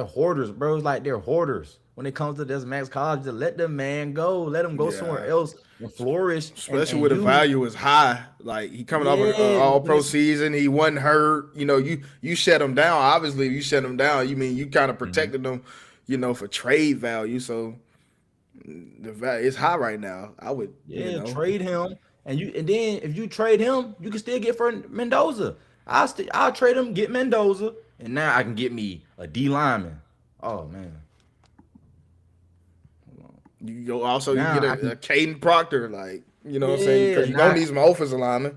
hoarders, bro. It's like they're hoarders. When it comes to this Max College, just let the man go. Let him go somewhere Yeah, else and flourish. especially And where the you, value is high. Like he coming off an yeah, all when pro it's season, he wasn't hurt. You shut him down. Obviously, if you shut him down, you mean you kind of mhm, protected them, for trade value. So the value is high right now. I would, yeah, trade him. And then if you trade him, you can still get for Mendoza. I'll trade him, get Mendoza, and now I can get me a D lineman. Oh man. you go also you Now get I a can Caden Proctor, like what I'm saying, yeah, because you're gonna now need some offensive linemen.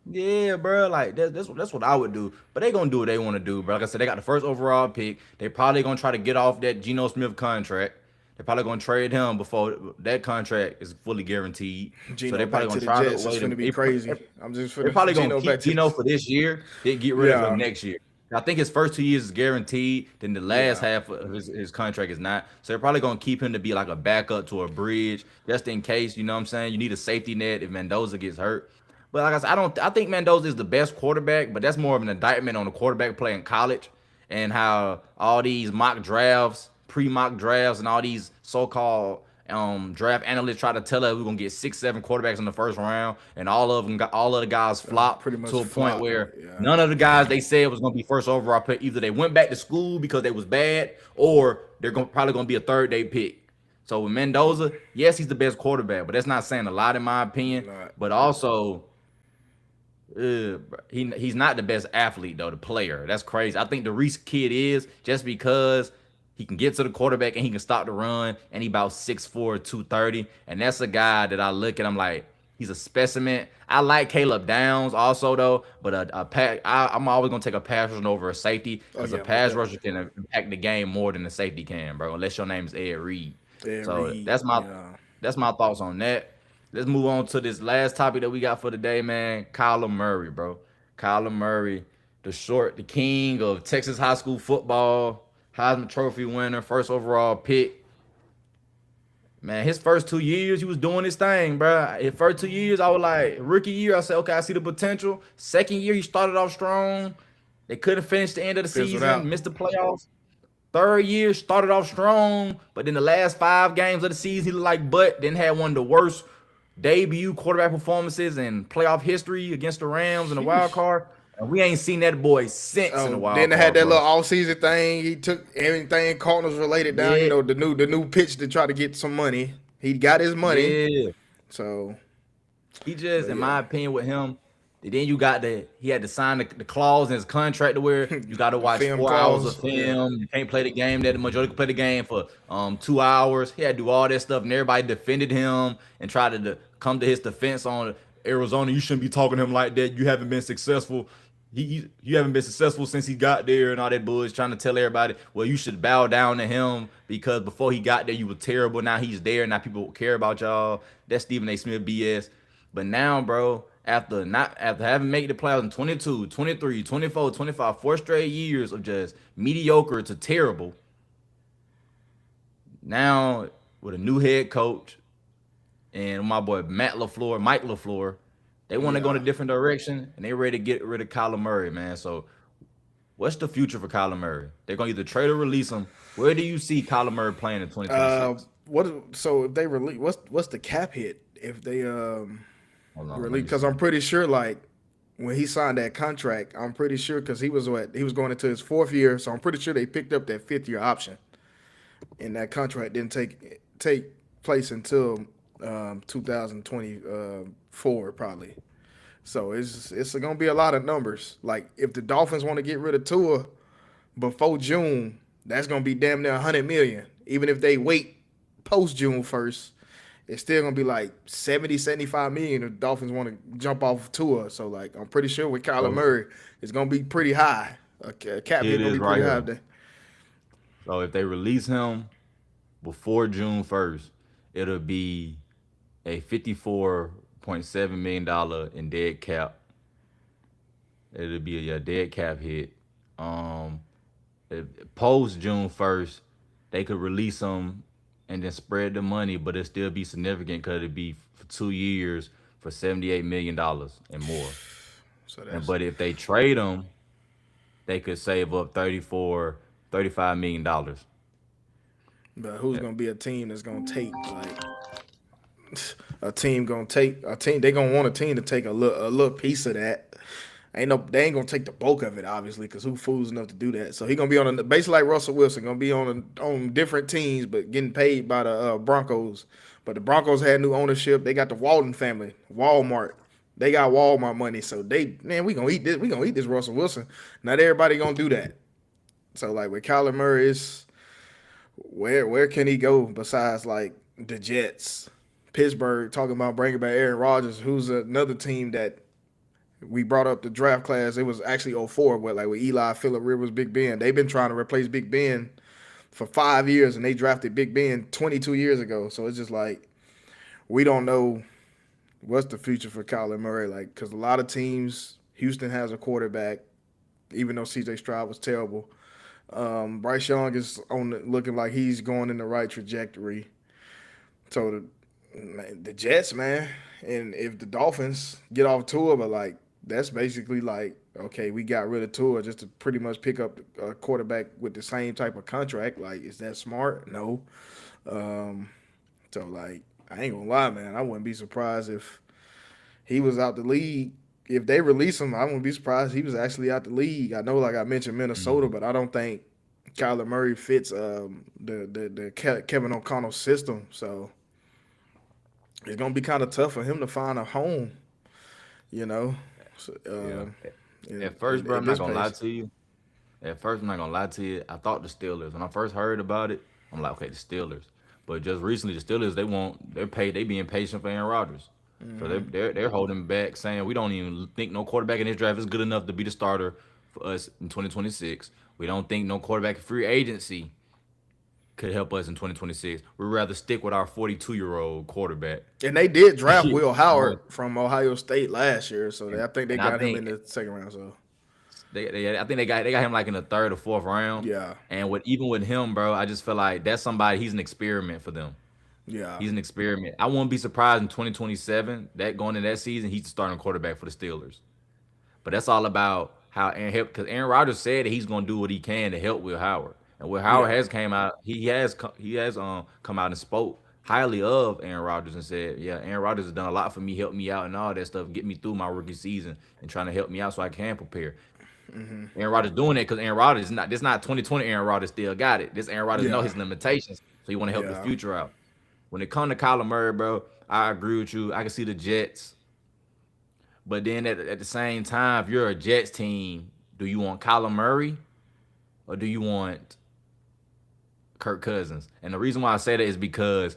Yeah, bro. Like that's what I would do. But they gonna do what they want to do, bro. Like I said, they got the first overall pick. They probably gonna try to get off that Geno Smith contract. They're probably gonna trade him before that contract is fully guaranteed. So Gino they probably back to gonna the try to Jets. It's wait. finna be They, crazy. I'm just they're finna probably gonna Gino back keep to Geno the. for this year. Then get rid of him Yeah, next year. I think his first 2 years is guaranteed. Then the last yeah. half of his contract is not. So they're probably gonna keep him to be like a backup to a bridge, just in case. You know what I'm saying? You need a safety net if Mendoza gets hurt. But like I said, I don't. I think Mendoza is the best quarterback, but that's more of an indictment on the quarterback play in college and how all these mock drafts, pre-mock drafts, and all these so-called draft analysts try to tell us we're gonna get 6, 7 quarterbacks in the first round, and all of the guys flop Pretty much to a point flopped. where Yeah. none of the guys they said was gonna be first overall pick either they went back to school because they was bad, or probably gonna be a third day pick. So with Mendoza, yes, he's the best quarterback, but that's not saying a lot in my opinion. Not. But also he's not the best athlete though, the player. That's crazy. I think the Reese kid is just because he can get to the quarterback and he can stop the run, and he about 6'4", 230. And that's a guy that I look at. I'm like, he's a specimen. I like Caleb Downs also though, but I'm always gonna take a pass rusher over a safety Oh because a yeah, most pass rusher definitely. can impact the game more than a safety can, bro. Unless your name is Ed Reed. Yeah, So Reed. Yeah. that's my thoughts on that. Let's move on to this last topic that we got for today, man. Kyler Murray, bro. Kyler Murray, the king of Texas high school football, Heisman Trophy winner, first overall pick. Man, his first 2 years, he was doing his thing, bro. His first 2 years, I was like, rookie year, I said, okay, I see the potential. Second year, he started off strong. They couldn't finish the end of the Fizzled season, out. missed the playoffs. Third year started off strong, but in the last 5 games of the season, he looked like butt. Then had one of the worst debut quarterback performances in playoff history against the Rams in the wild Sheesh. card. And we ain't seen that boy since in the Then wild they had card, that little bro. all season thing. He took everything Cardinals related down. You Yeah, know the new pitch to try to get some money. He got his money. yeah. So, He just, but in yeah, my opinion, with him, then he had to sign the clause in his contract to where you got to the watch film 4 hours of clause. Yeah, film. You can't play the game that the majority can play the game for 2 hours. He had to do all that stuff, and everybody defended him and tried to come to his defense on Arizona. You shouldn't be talking to him like that. You haven't been successful. You haven't been successful since he got there and all that bullshit. Trying to tell everybody, well, you should bow down to him because before he got there, you were terrible. Now he's there. Now people care about y'all. That's Stephen A. Smith BS. But now, bro, after having made the playoffs in 22, 23, 24, 25, 4 straight years of just mediocre to terrible, now with a new head coach and my boy Mike LaFleur, they want to go in a yeah. different direction and they ready to get rid of Kyler Murray, man. So what's the future for Kyler Murray? They're gonna either trade or release him. Where do you see Kyler Murray playing in Uh, 2026? what? So if they release, what's the cap hit if they Hold on, let release? me Because see. I'm pretty sure like when he signed that contract, I'm pretty sure because he was going into his fourth year, so I'm pretty sure they picked up that fifth year option, and that contract didn't take place until 2024 probably. So it's gonna be a lot of numbers. Like if the Dolphins want to get rid of Tua before June, that's gonna be damn near 100 million. Even if they wait post June 1st, it's still gonna be like 70, 75 million if the Dolphins want to jump off Tua. So like I'm pretty sure with Kyler So Murray, it's gonna be pretty high. A cap here hit it gonna is be right pretty high here. there. So if they release him before June 1st, it'll be a $54.7 million in dead cap. It'll be a dead cap hit. Um, Post June 1st, they could release them and then spread the money, but it still be significant because it'd be for 2 years for $78 million and more. So And that's but if they trade them, they could save up 34, $35 million. but who's gonna be a team that's gonna take like a team they gonna want a team to take a little piece of that. They ain't gonna take the bulk of it obviously because who fools enough to do that. So he gonna be on a basically like Russell Wilson gonna be on different teams but getting paid by the Broncos. But the Broncos had new ownership. They got the Walton family, Walmart. They got Walmart money, so they man we gonna eat this. We gonna eat this Russell Wilson. Not everybody gonna do that. So like with Kyler Murray, it's where can he go besides like the Jets, Pittsburgh talking about bringing back Aaron Rodgers, who's another team that We brought up the draft class. It was actually '04, but like with Eli, Phillip Rivers, Big Ben. They've been trying to replace Big Ben for 5 years, and they drafted Big Ben 22 years ago. So it's just like we don't know what's the future for Kyler Murray. Like, because a lot of teams, Houston has a quarterback, even though C.J. Stroud was terrible. Bryce Young is looking like he's going in the right trajectory. So the Jets, man, and if the Dolphins get off tour, but like that's basically like okay, we got rid of Tua just to pretty much pick up a quarterback with the same type of contract. Like, is that smart? No. Um, so like, I ain't gonna lie, man. I wouldn't be surprised if he was out the league. If they release him, I wouldn't be surprised if he was actually out the league. I know, like I mentioned, Minnesota, Mhm. but I don't think Kyler Murray fits the Kevin O'Connell system. So it's gonna be kind of tough for him to find a home. You know, so, Yeah. in, At first, bro, at I'm not this gonna lie pace. to you. At first, I'm not gonna lie to you. I thought the Steelers. When I first heard about it, I'm like, okay, the Steelers. But just recently, the Steelers they being patient for Aaron Rodgers. So they're holding back, saying we don't even think no quarterback in this draft is good enough to be the starter for us in 2026. We don't think no quarterback in free agency could help us in 2026. We'd rather stick with our 42-year-old quarterback. And they did draft Will Going- Howard from Ohio State last year, so and, I think they and I got him in think the second round. So I think they got him like in the third or fourth round. yeah, And with even with him, bro, I just feel like that's somebody. He's an experiment for them. yeah, He's an experiment. I wouldn't be surprised in 2027 that going into that season, he's the starting quarterback for the Steelers. But that's all about how Aaron help because Aaron Rodgers said that he's going to do what he can to help Will Howard, and Will Howard yeah. has came out. He has come out and spoke highly of Aaron Rodgers and said, yeah, Aaron Rodgers has done a lot for me, helped me out, and all that stuff, get me through my rookie season, and trying to help me out so I can prepare. Aaron Rodgers doing it because Aaron Rodgers is not. This not 2020. Aaron Rodgers still got it. This Aaron Rodgers know Yeah, his limitations, so he want to help the yeah, future out. When it come to Kyler Murray, bro, I agree with you. I can see the Jets. But then at the same time, if you're a Jets team, do you want Kyler Murray or do you want Kirk Cousins? And the reason why I say that is because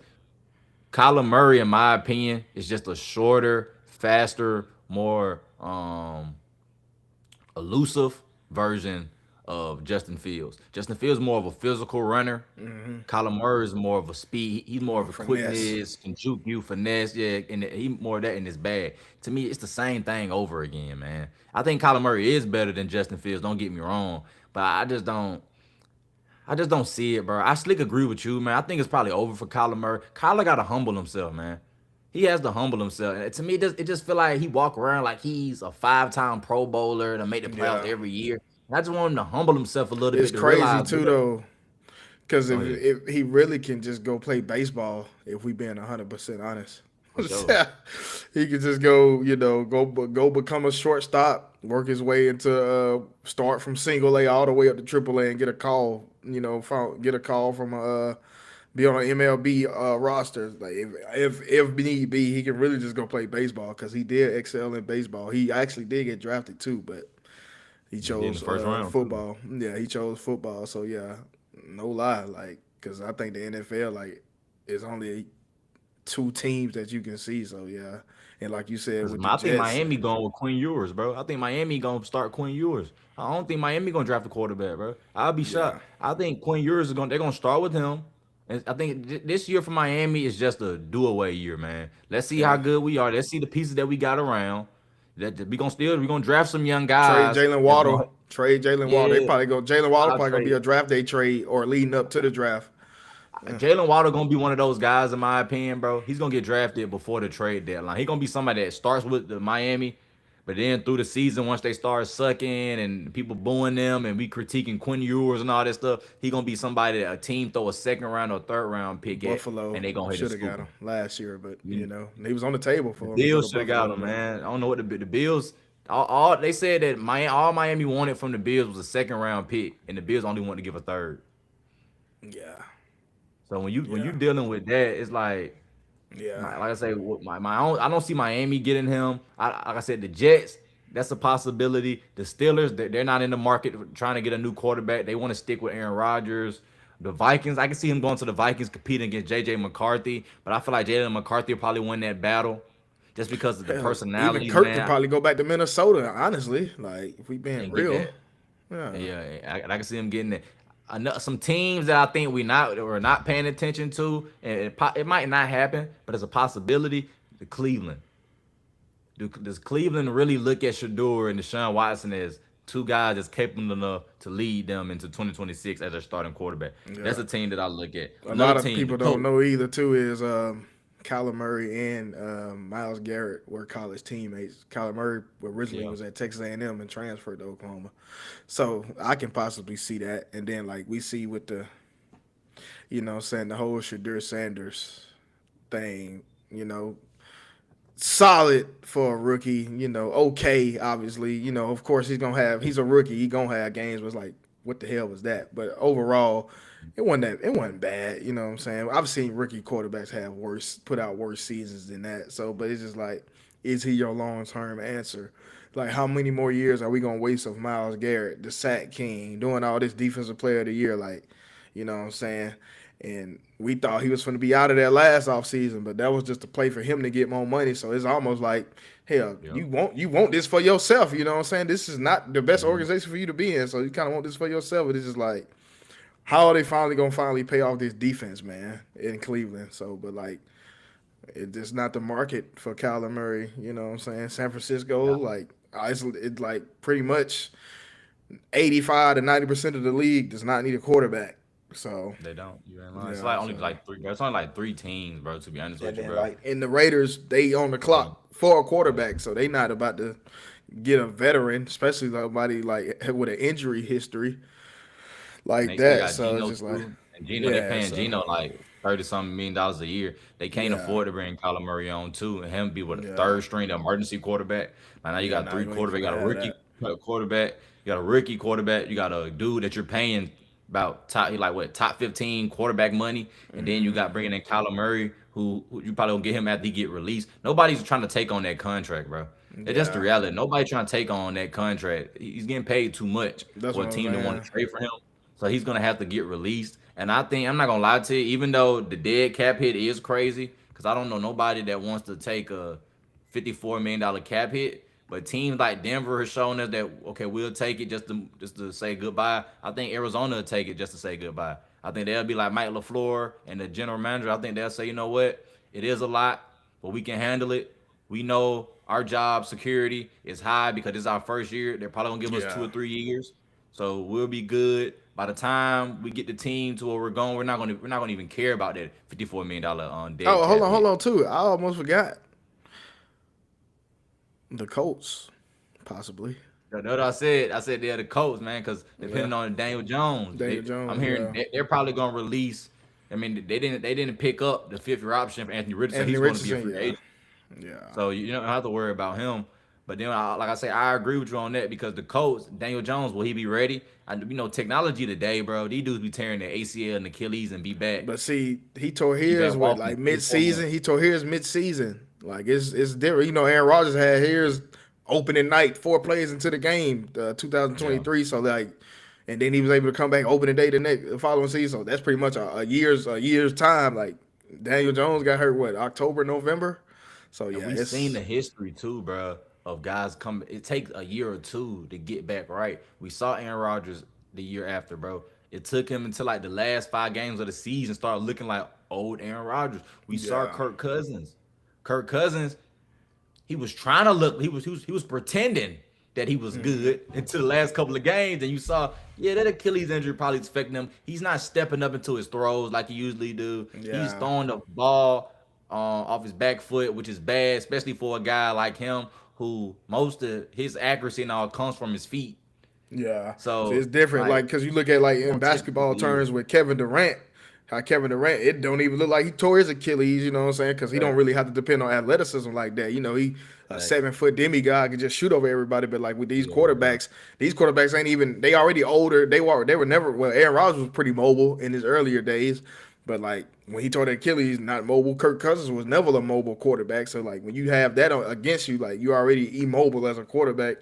Kyler Murray, in my opinion, is just a shorter, faster, more elusive version of Justin Fields. Justin Fields is more of a physical runner. Kyler Murray is more of a speed. He's more of more a finesse. quickness, can juke you, finesse. Yeah, and he more of that in his bag. To me, it's the same thing over again, man. I think Kyler Murray is better than Justin Fields. Don't get me wrong, but I just don't. I just don't see it, bro. I slick agree with you, man. I think it's probably over for Kyler Murray. Kyler got to humble himself, man. He has to humble himself. And to me, it just feel like he walk around like he's a 5-time Pro Bowler to make the playoffs Yeah, every year. And I just want him to humble himself a little it's bit to crazy realize too what. though, because Go if ahead, he really can just go play baseball, if we being 100% honest, for sure. he could just go, go become a shortstop, work his way into start from single A all the way up to triple A and get a call, get a call from be on an MLB roster. Like if need be, he can really just go play baseball because he did excel in baseball. He actually did get drafted too, but he He did in the chose first round too. football. Yeah, he chose football. So yeah, no lie, like because I think the NFL like is only two teams that you can see. So yeah, and like you said Cause with the I think Jets, Miami going with Quinn Ewers, bro. I think Miami gonna start Quinn Ewers. I don't think Miami gonna draft a quarterback, bro. I'll be yeah, shocked. I think Quinn Ewers is gonna they're gonna start with him. And I think this year for Miami is just a do away year, man. Let's see how yeah. good we are. Let's see the pieces that we got around. That we gonna draft some young Trade guys Jalen that's gonna Waddle. Trade Jalen Waddle. They yeah. probably go. Jalen Waddle I'll probably gonna be trade. a draft day trade or leading up to the draft. Jalen Waddle gonna be one of those guys, in my opinion, bro. He's gonna get drafted before the trade deadline. He gonna be somebody that starts with the Miami, but then through the season, once they start sucking and people booing them and we critiquing Quinn Ewers and all that stuff, he gonna be somebody that a team throw a second round or third round pick at, Buffalo and they gonna hit and should have scoop got him. him last year, but You, he was on the table the for him to go to Bills should have got Buffalo. him, But man. I don't know what the Bills. All they said that all Miami wanted from the Bills was a second round pick, and the Bills only wanted to give a third. yeah, So when you yeah, dealing with that, it's yeah. like I say, my own. I don't see Miami getting him. Like I said, the Jets. That's a possibility. The Steelers, they're not in the market trying to get a new quarterback. They want to stick with Aaron Rodgers. The Vikings, I can see him going to the Vikings competing against JJ McCarthy, but I feel like Jalen McCarthy will probably win that battle. just because of the Hell, even personalities, Kirk could man. probably go back to Minnesota. Honestly, like if we being And get real, that. yeah, Yeah, I can see him getting it. Some teams that I think we're not paying attention to, and it might not happen, but it's a possibility. The Cleveland. Does Cleveland really look at Shador and Deshaun Watson as two guys that's capable enough to lead them into 2026 as their starting quarterback? That's yeah. a team that I look at. A Another lot of team, the people don't Colts. know either. Too is Kyler Murray and Miles Garrett were college teammates. Kyler Murray originally Yeah. was at Texas A&M and transferred to Oklahoma, so I can possibly see that. And then like we see with the saying the whole Shadur Sanders thing, solid for a rookie. Okay, obviously, of course he's a rookie. He gonna have games was like, what the hell was that? But overall, it wasn't bad. You know what I'm saying? I've seen rookie quarterbacks put out worse seasons than that. So, but it's just like, is he your long term answer? Like, how many more years are we gonna waste of Miles Garrett, the sack king, doing all this defensive player of the year? Like, you know what I'm saying? And we thought he was going to be out of there last offseason, but that was just a play for him to get more money. So it's almost like, hell, Yeah. you want this for yourself. You know what I'm saying? This is not the best Mhm. organization for you to be in. So you kind of want this for yourself. But it's just like, how are they finally pay off this defense, man, in Cleveland? So, but like, it's not the market for Kyler Murray. You know what I'm saying? San Francisco, Yeah. like, it's like pretty much 85 to 90% of the league does not need a quarterback. So They don't. You ain't lying. It's yeah, like only so like three, bro. It's only like three teams, bro. To be honest and with you, then bro. like in the Raiders, they on the Yeah. clock for a Yeah. quarterback, so they not about to get a veteran, especially somebody like with an injury history And like they still that. got So it's Geno just like, too. And Geno, they yeah, paying so Geno like 30-something million a year. They can't yeah, afford to bring Kyler Murray on too, and him be with a yeah, third string emergency quarterback. Like now you yeah. got Now three you ain't quarterbacks. You finna got a have rookie that. quarterback. You got a rookie quarterback. You got a dude that you're paying about top 15 quarterback money, and then you got bringing in Kyler Murray, who you probably gonna get him after he get released. Nobody's trying to take on that contract, bro. That's just the Yeah, reality. Nobody trying to take on that contract. He's getting paid too much that's for what a I'm team to want saying. to trade for him. So he's gonna have to get released. And I think I'm not gonna lie to you, even though the dead cap hit is crazy, because I don't know nobody that wants to take a $54 million cap hit. But teams like Denver has shown us that okay, we'll take it just to say goodbye. I think Arizona will take it just to say goodbye. I think they'll be like Mike LaFleur and the general manager. I think they'll say, you know what, it is a lot, but we can handle it. We know our job security is high because this is our first year. They're probably gonna give us two Yeah. or 3 years, so we'll be good. By the time we get the team to where we're going, we're not gonna even care about that $54 million on dead Oh, cap hold hit. on, too. I almost forgot the Colts, possibly. That's what I said. I said they're the Colts, man, because Yeah, depending on Daniel Jones, Daniel I'm Jones. hearing Yeah, they're probably gonna release. I mean, they didn't pick up the fifth year option for Anthony Richardson. Anthony He's going to be a Richardson. free Yeah, agent. yeah. So you don't have to worry about him. But then, like I say, I agree with you on that because the coach, Daniel Jones, will he be ready? Technology today, bro. These dudes be tearing their ACL and Achilles and But see, he tore be back his what walking in like three mid to 4 months. season. He tore his mid season. Like it's different. Aaron Rodgers had his opening night, 4 plays into the game, Yeah, 2023. So like, and then he was able to come back opening day the following season. So that's pretty much a year's time. Like Daniel Jones got hurt what October, November. So and yeah, we seen it's the history too, bro, of guys come. It takes a year or two to get back right. We saw Aaron Rodgers the year after, bro. It took him until like the last 5 games of the season started looking like old Aaron Rodgers. We saw yeah, Kirk Cousins. Kirk Cousins he was trying to look. He was pretending that he was good until the last couple of games, and you saw, yeah, that Achilles injury probably affecting him. He's not stepping up into his throws like he usually do. He's yeah, throwing the ball off his back foot, which is bad, especially for a guy like him who most of his accuracy and all comes from his feet. yeah. So So it's different. like, Like because you look at like it's in gonna take a basketball couple of years. terms with Kevin Durant. How Kevin Durant, it don't even look like he tore his Achilles, you know what I'm saying? Because he don't Facts. really have to depend on athleticism like that. He a Facts. 7 foot demigod can just shoot over everybody. But like with Yeah, bro. these quarterbacks ain't even they already older. They were never well. Aaron Rodgers was pretty mobile in his earlier days, but like when he tore the Achilles, not mobile. Kirk Cousins was never a mobile quarterback. So like when you have that against you, like you already immobile as a quarterback,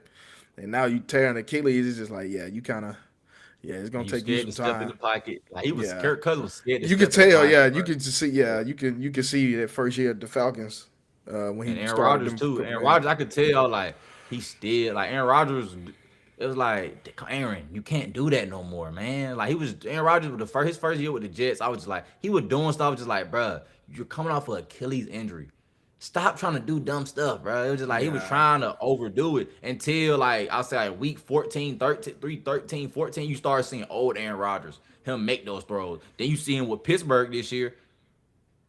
and now you tear an Achilles, it's just like yeah, you kind of yeah, it's And gonna he was take you scared some to step in time. the pocket. Like he was Yeah, Kirk Cousins was scared to you could step in the tell, yeah, pocket, you bro. could just see, yeah, you can see that first year at the Falcons. when And he Aaron started Rodgers them too. couple Aaron games. Rodgers, I could tell like he still like Aaron Rodgers. It was like Aaron, you can't do that no more, man. Like he was Aaron Rodgers with his first year with the Jets. I was just like he was doing stuff. I was just like, bruh, you're coming off of Achilles injury. Stop trying to do dumb stuff, bro. It was just like he was Yeah, trying to overdo it until like I'll say like week 14, 13, 3, 13, 14, you start seeing old Aaron Rodgers, him make those throws. Then you see him with Pittsburgh this year.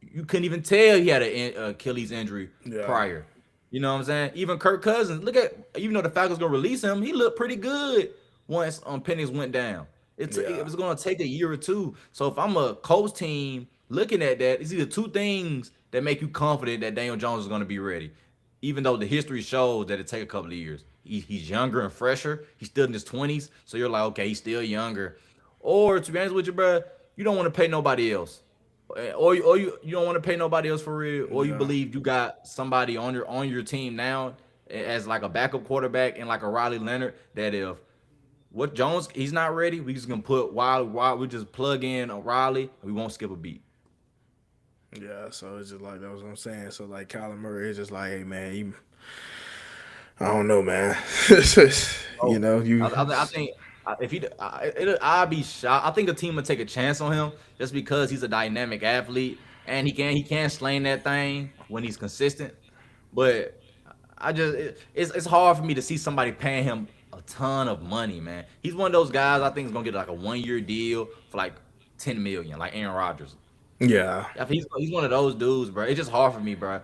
You couldn't even tell he had an Achilles injury yeah, prior. You know what I'm saying? Even Kirk Cousins, look at even though the Falcons gonna release him, he looked pretty good once Pennies went down. It yeah, was gonna take a year or two. So if I'm a Colts team looking at that, it's either two things that make you confident that Daniel Jones is gonna be ready. Even though the history shows that it take a couple of years. He's younger and fresher. He's still in his 20s, so you're like, okay, he's still younger. Or to be honest with you, bro, you don't want to pay nobody else or you don't want to pay nobody else for real, or you yeah. believe you got somebody on your team now as like a backup quarterback and like a Riley Leonard that if what Jones he's not ready, we just gonna put while we just plug in a Riley and we won't skip a beat. Yeah, so it's just like that was what I'm saying. So like Kyler Murray is just like, hey man, I don't know, man. It's just, Oh, you. I think if I'd be shocked. I think a team would take a chance on him just because he's a dynamic athlete and he can sling that thing when he's consistent. But it's hard for me to see somebody paying him a ton of money, man. He's one of those guys I think is gonna get like a 1 year deal for like 10 million, like Aaron Rodgers. Yeah, If he's one of those dudes, bro. It's just hard for me, bro.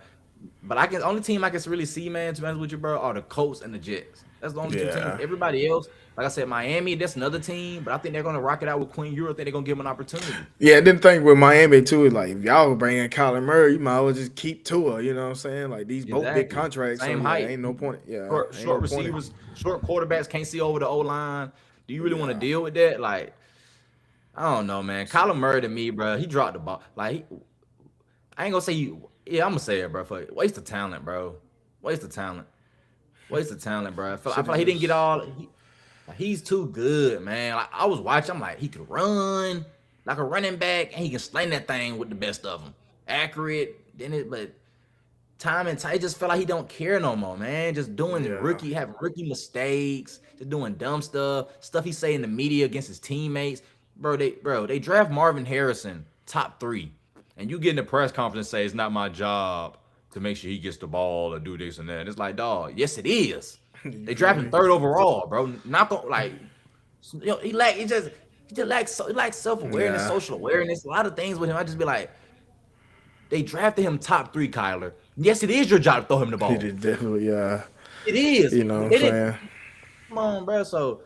But only team I can really see, man, to be honest with you, bro, are the Colts and the Jets. That's the only two teams. yeah. Everybody else, like I said, Miami, that's another team, but I think they're gonna rock it out with Queen Euro. I think they're gonna give him an opportunity. Yeah, I didn't think with Miami too. Like if y'all bring in Kyler Murray, you might as well just keep Tua. You know what I'm saying? Like these both big Exactly. contracts, so Same yeah, height. ain't no point. Yeah, ain't Short no point. receivers, short quarterbacks can't see over the O line. Do you really want to Yeah. deal with that? Like, I don't know, man. So Kyler Murray to me, bro, he dropped the ball. Like, I ain't gonna say you. Yeah, I'm gonna say it, bro. For waste of talent, bro. Waste of talent. Waste of talent, bro. I should feel have like he didn't get just. all. He's too good, man. Like I was watching, I'm like, he could run like a running back, and he can sling that thing with the best of them. Accurate, then but time and time, it just felt like he don't care no more, man. Just doing Yeah. having rookie mistakes, just doing dumb stuff he say in the media against his teammates. They draft Marvin Harrison top 3, and you get in the press conference and say it's not my job to make sure he gets the ball or do this and that. It's like, dog, yes it is. You They feel drafted me? third overall, bro. Not the, like he lacks self awareness, Yeah. social awareness, a lot of things with him. I just be like, they drafted him top 3, Kyler. Yes, it is your job to throw him the It ball. is definitely. It is. You know what I'm They didn't saying? come on, bro. So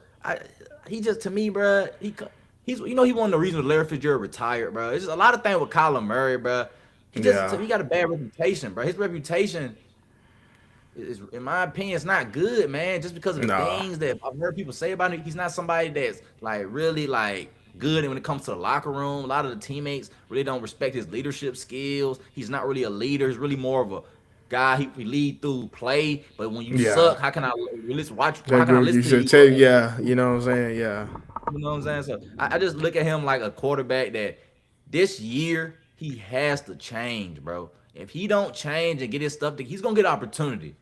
he just to me, bro. He's he one of the reasons Larry Fitzgerald retired, bro. It's just a lot of things with Kyler Murray, bro. Yeah. He got a bad reputation, bro. His reputation is, in my opinion, it's not good, man. Just because of the Nah. things that I've heard people say about him, he's not somebody that's like really like good. And when it comes to the locker room, a lot of the teammates really don't respect his leadership skills. He's not really a leader. He's really more of a guy. He lead through play. But when you Yeah. suck, how can I watch? How That can I girl, you listen to should you? tell. Yeah. You know what I'm saying? Yeah. You know what I'm saying? So I just look at him like a quarterback that this year he has to change, bro. If he don't change and get his stuff, he's gonna get opportunity.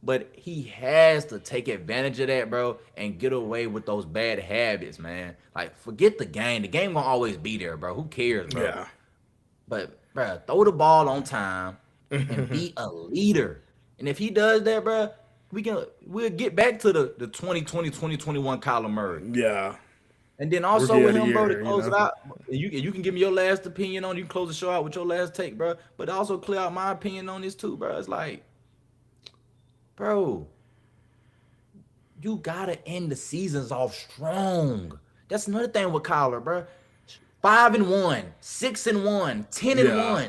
But he has to take advantage of that, bro, and get away with those bad habits, man. Like, forget the game. The game gonna always be there, bro. Who cares, bro? Yeah. But, bro, throw the ball on time and be a leader. And if he does that, bro, we'll get back to the 2020-2021 Kyler Murray. Yeah. And then also Rookie of with the him, bro, to year. You close it know. out, you can give me your last opinion on it. You can close the show out with your last take, bro. But also clear out my opinion on this too, bro. It's like, bro, you gotta end the seasons off strong. That's another thing with Kyler, bro. 5-1, 6-1, 10 and Yeah. 1.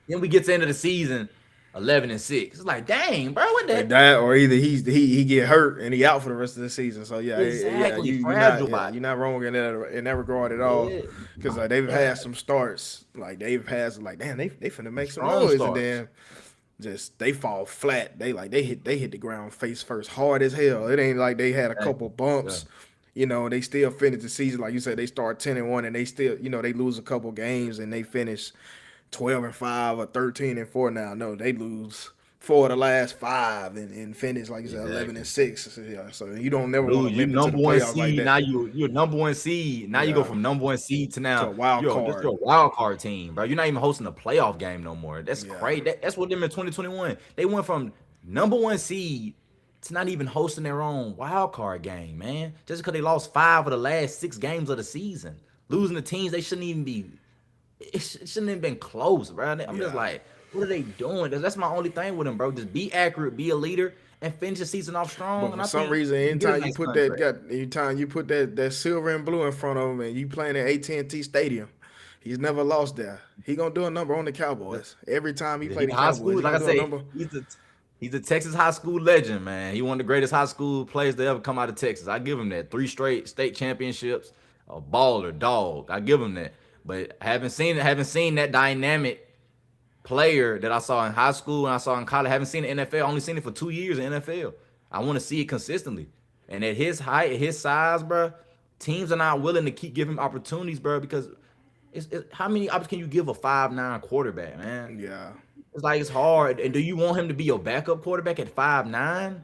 Then we get to the end of the season, 11-6. It's like, dang, bro, what Like the that, or either he get hurt and he out for the rest of the season. So yeah, yeah, exactly not fragile you're body? not wrong in that regard at all. Yeah, Because they've yeah. had some starts, like they've had some, like damn they finna make some Strong noise, and starts. then just they fall flat. They hit the ground face first, hard as hell. It ain't like they had a couple Exactly. Yeah. bumps. They still finish the season like you said. They start 10-1 and they still they lose a couple games and they finish 12-5 or 13-4 now. No, they lose four of the last five and finish like you said 11 and Exactly. six. So, yeah, so you don't never want to Lose, you limp into the number one playoffs like seed. that. Now you're number one seed. Now you go Yeah, from number one seed to to a now wild you're card. a wild card team, bro. You're not even hosting a playoff game no more. That's Yeah, crazy. That's what them in 2021. They went from number one seed to not even hosting their own wild card game, man. Just because they lost 5 of the last 6 games of the season, losing the teams they shouldn't even be. It shouldn't have been close, bro. I'm just yeah. like, what are they doing? That's my only thing with them, bro. Just be accurate, be a leader, and finish the season off strong. But And for I some think reason, he can get a anytime you nice put contract. that silver and blue in front of him, and you playing at AT&T Stadium, he's never lost there. He gonna do a number on the Cowboys every time he play He's the a high Cowboys. school. He Like I gonna do a say, number. he's a Texas high school legend, man. He one of the greatest high school players to ever come out of Texas. I give him that. 3 straight state championships, a baller, dog. I give him that. But I haven't seen that dynamic player that I saw in high school and I saw in college. I haven't seen it in the NFL. I only seen it for 2 years in the NFL. I want to see it consistently. And at his height, at his size, bro, teams are not willing to keep giving him opportunities, bro, because how many opportunities can you give a 5'9" quarterback, man? Yeah, It's like it's hard. And do you want him to be your backup quarterback at 5'9"?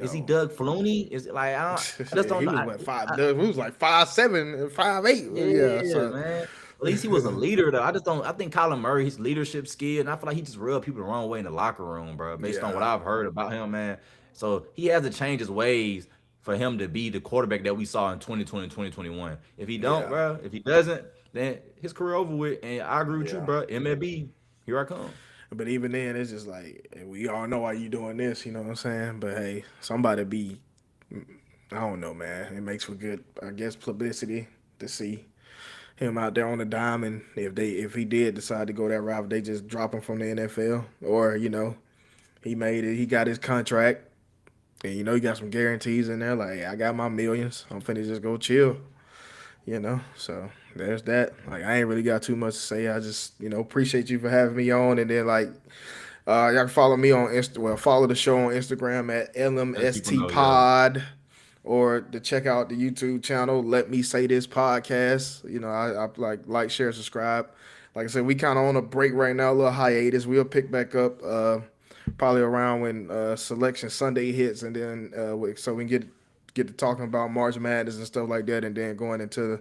Is he no. Doug Flutie? Is it like I just don't He know. was what five? He was like 5'7", 5'8". Yeah, Yeah, so man. At least he was a leader though. I just don't. I think Kyler Murray, his leadership skill, and I feel like he just rubbed people the wrong way in the locker room, bro. Based on what yeah, I've heard about him, man. So he has to change his ways for him to be the quarterback that we saw in 2020, 2021. If he don't, yeah, bro, if he doesn't, then his career over with. And I agree with you, yeah. bro. MLB, here I come. But even then, it's just like we all know why you doing this. You know what I'm saying? But hey, somebody be I don't know, man. It makes for good, I guess, publicity to see him out there on the dime, and if he did decide to go that route, they just drop him from the NFL, or he made it, he got his contract, and he got some guarantees in there. Like, hey, I got my millions, I'm finna just go chill, So there's that. Like, I ain't really got too much to say. I just appreciate you for having me on, and then like. Y'all can follow me on follow the show on Instagram at Let people LMST know, yeah. Pod, or to check out the YouTube channel. Let me say this podcast. I like, share, subscribe. Like I said, we kind of on a break right now, a little hiatus. We'll pick back up probably around when Selection Sunday hits, and then so we can get to talking about March Madness and stuff like that, and then going into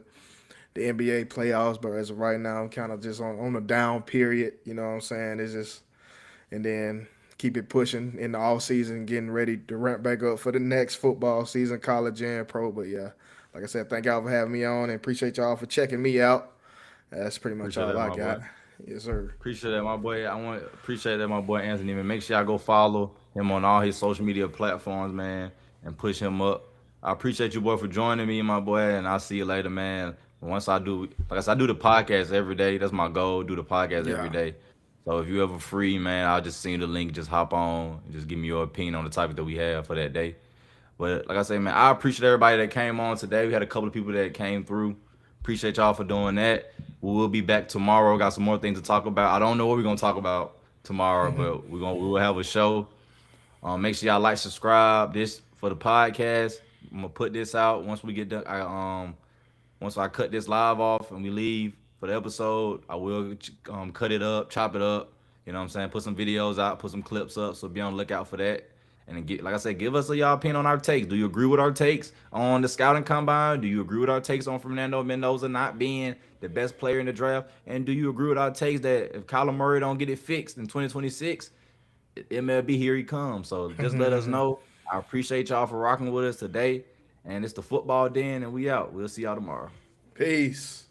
the NBA playoffs. But as of right now, I'm kind of just on a down period. You know what I'm saying? It's just and then keep it pushing in the off season, getting ready to ramp back up for the next football season, college and pro. But yeah, like I said, thank y'all for having me on, and appreciate y'all for checking me out. That's pretty much Appreciate all that, I my boy. got. Yes, sir. Appreciate that, my boy. Appreciate that, my boy Anthony. Man, make sure y'all go follow him on all his social media platforms, man, and push him up. I appreciate you, boy, for joining me, my boy, and I'll see you later, man. Once I do, like I said, I do the podcast every day. That's my goal. Do the podcast every Yeah. day. So if you ever free, man, I'll just send you the link. Just hop on and just give me your opinion on the topic that we have for that day. But like I say, man, I appreciate everybody that came on today. We had a couple of people that came through. Appreciate y'all for doing that. We will be back tomorrow. Got some more things to talk about. I don't know what we're gonna talk about tomorrow, but we will have a show. Make sure y'all like, subscribe this for the podcast. I'm gonna put this out once we get done. Once I cut this live off and we leave for the episode, I will cut it up, chop it up. You know what I'm saying? Put some videos out, put some clips up. So be on the lookout for that. And then like I said, give us a y'all opinion on our takes. Do you agree with our takes on the scouting combine? Do you agree with our takes on Fernando Mendoza not being the best player in the draft? And do you agree with our takes that if Kyler Murray don't get it fixed in 2026, MLB here he comes? So just let us know. I appreciate y'all for rocking with us today. And it's the football den, and we out. We'll see y'all tomorrow. Peace.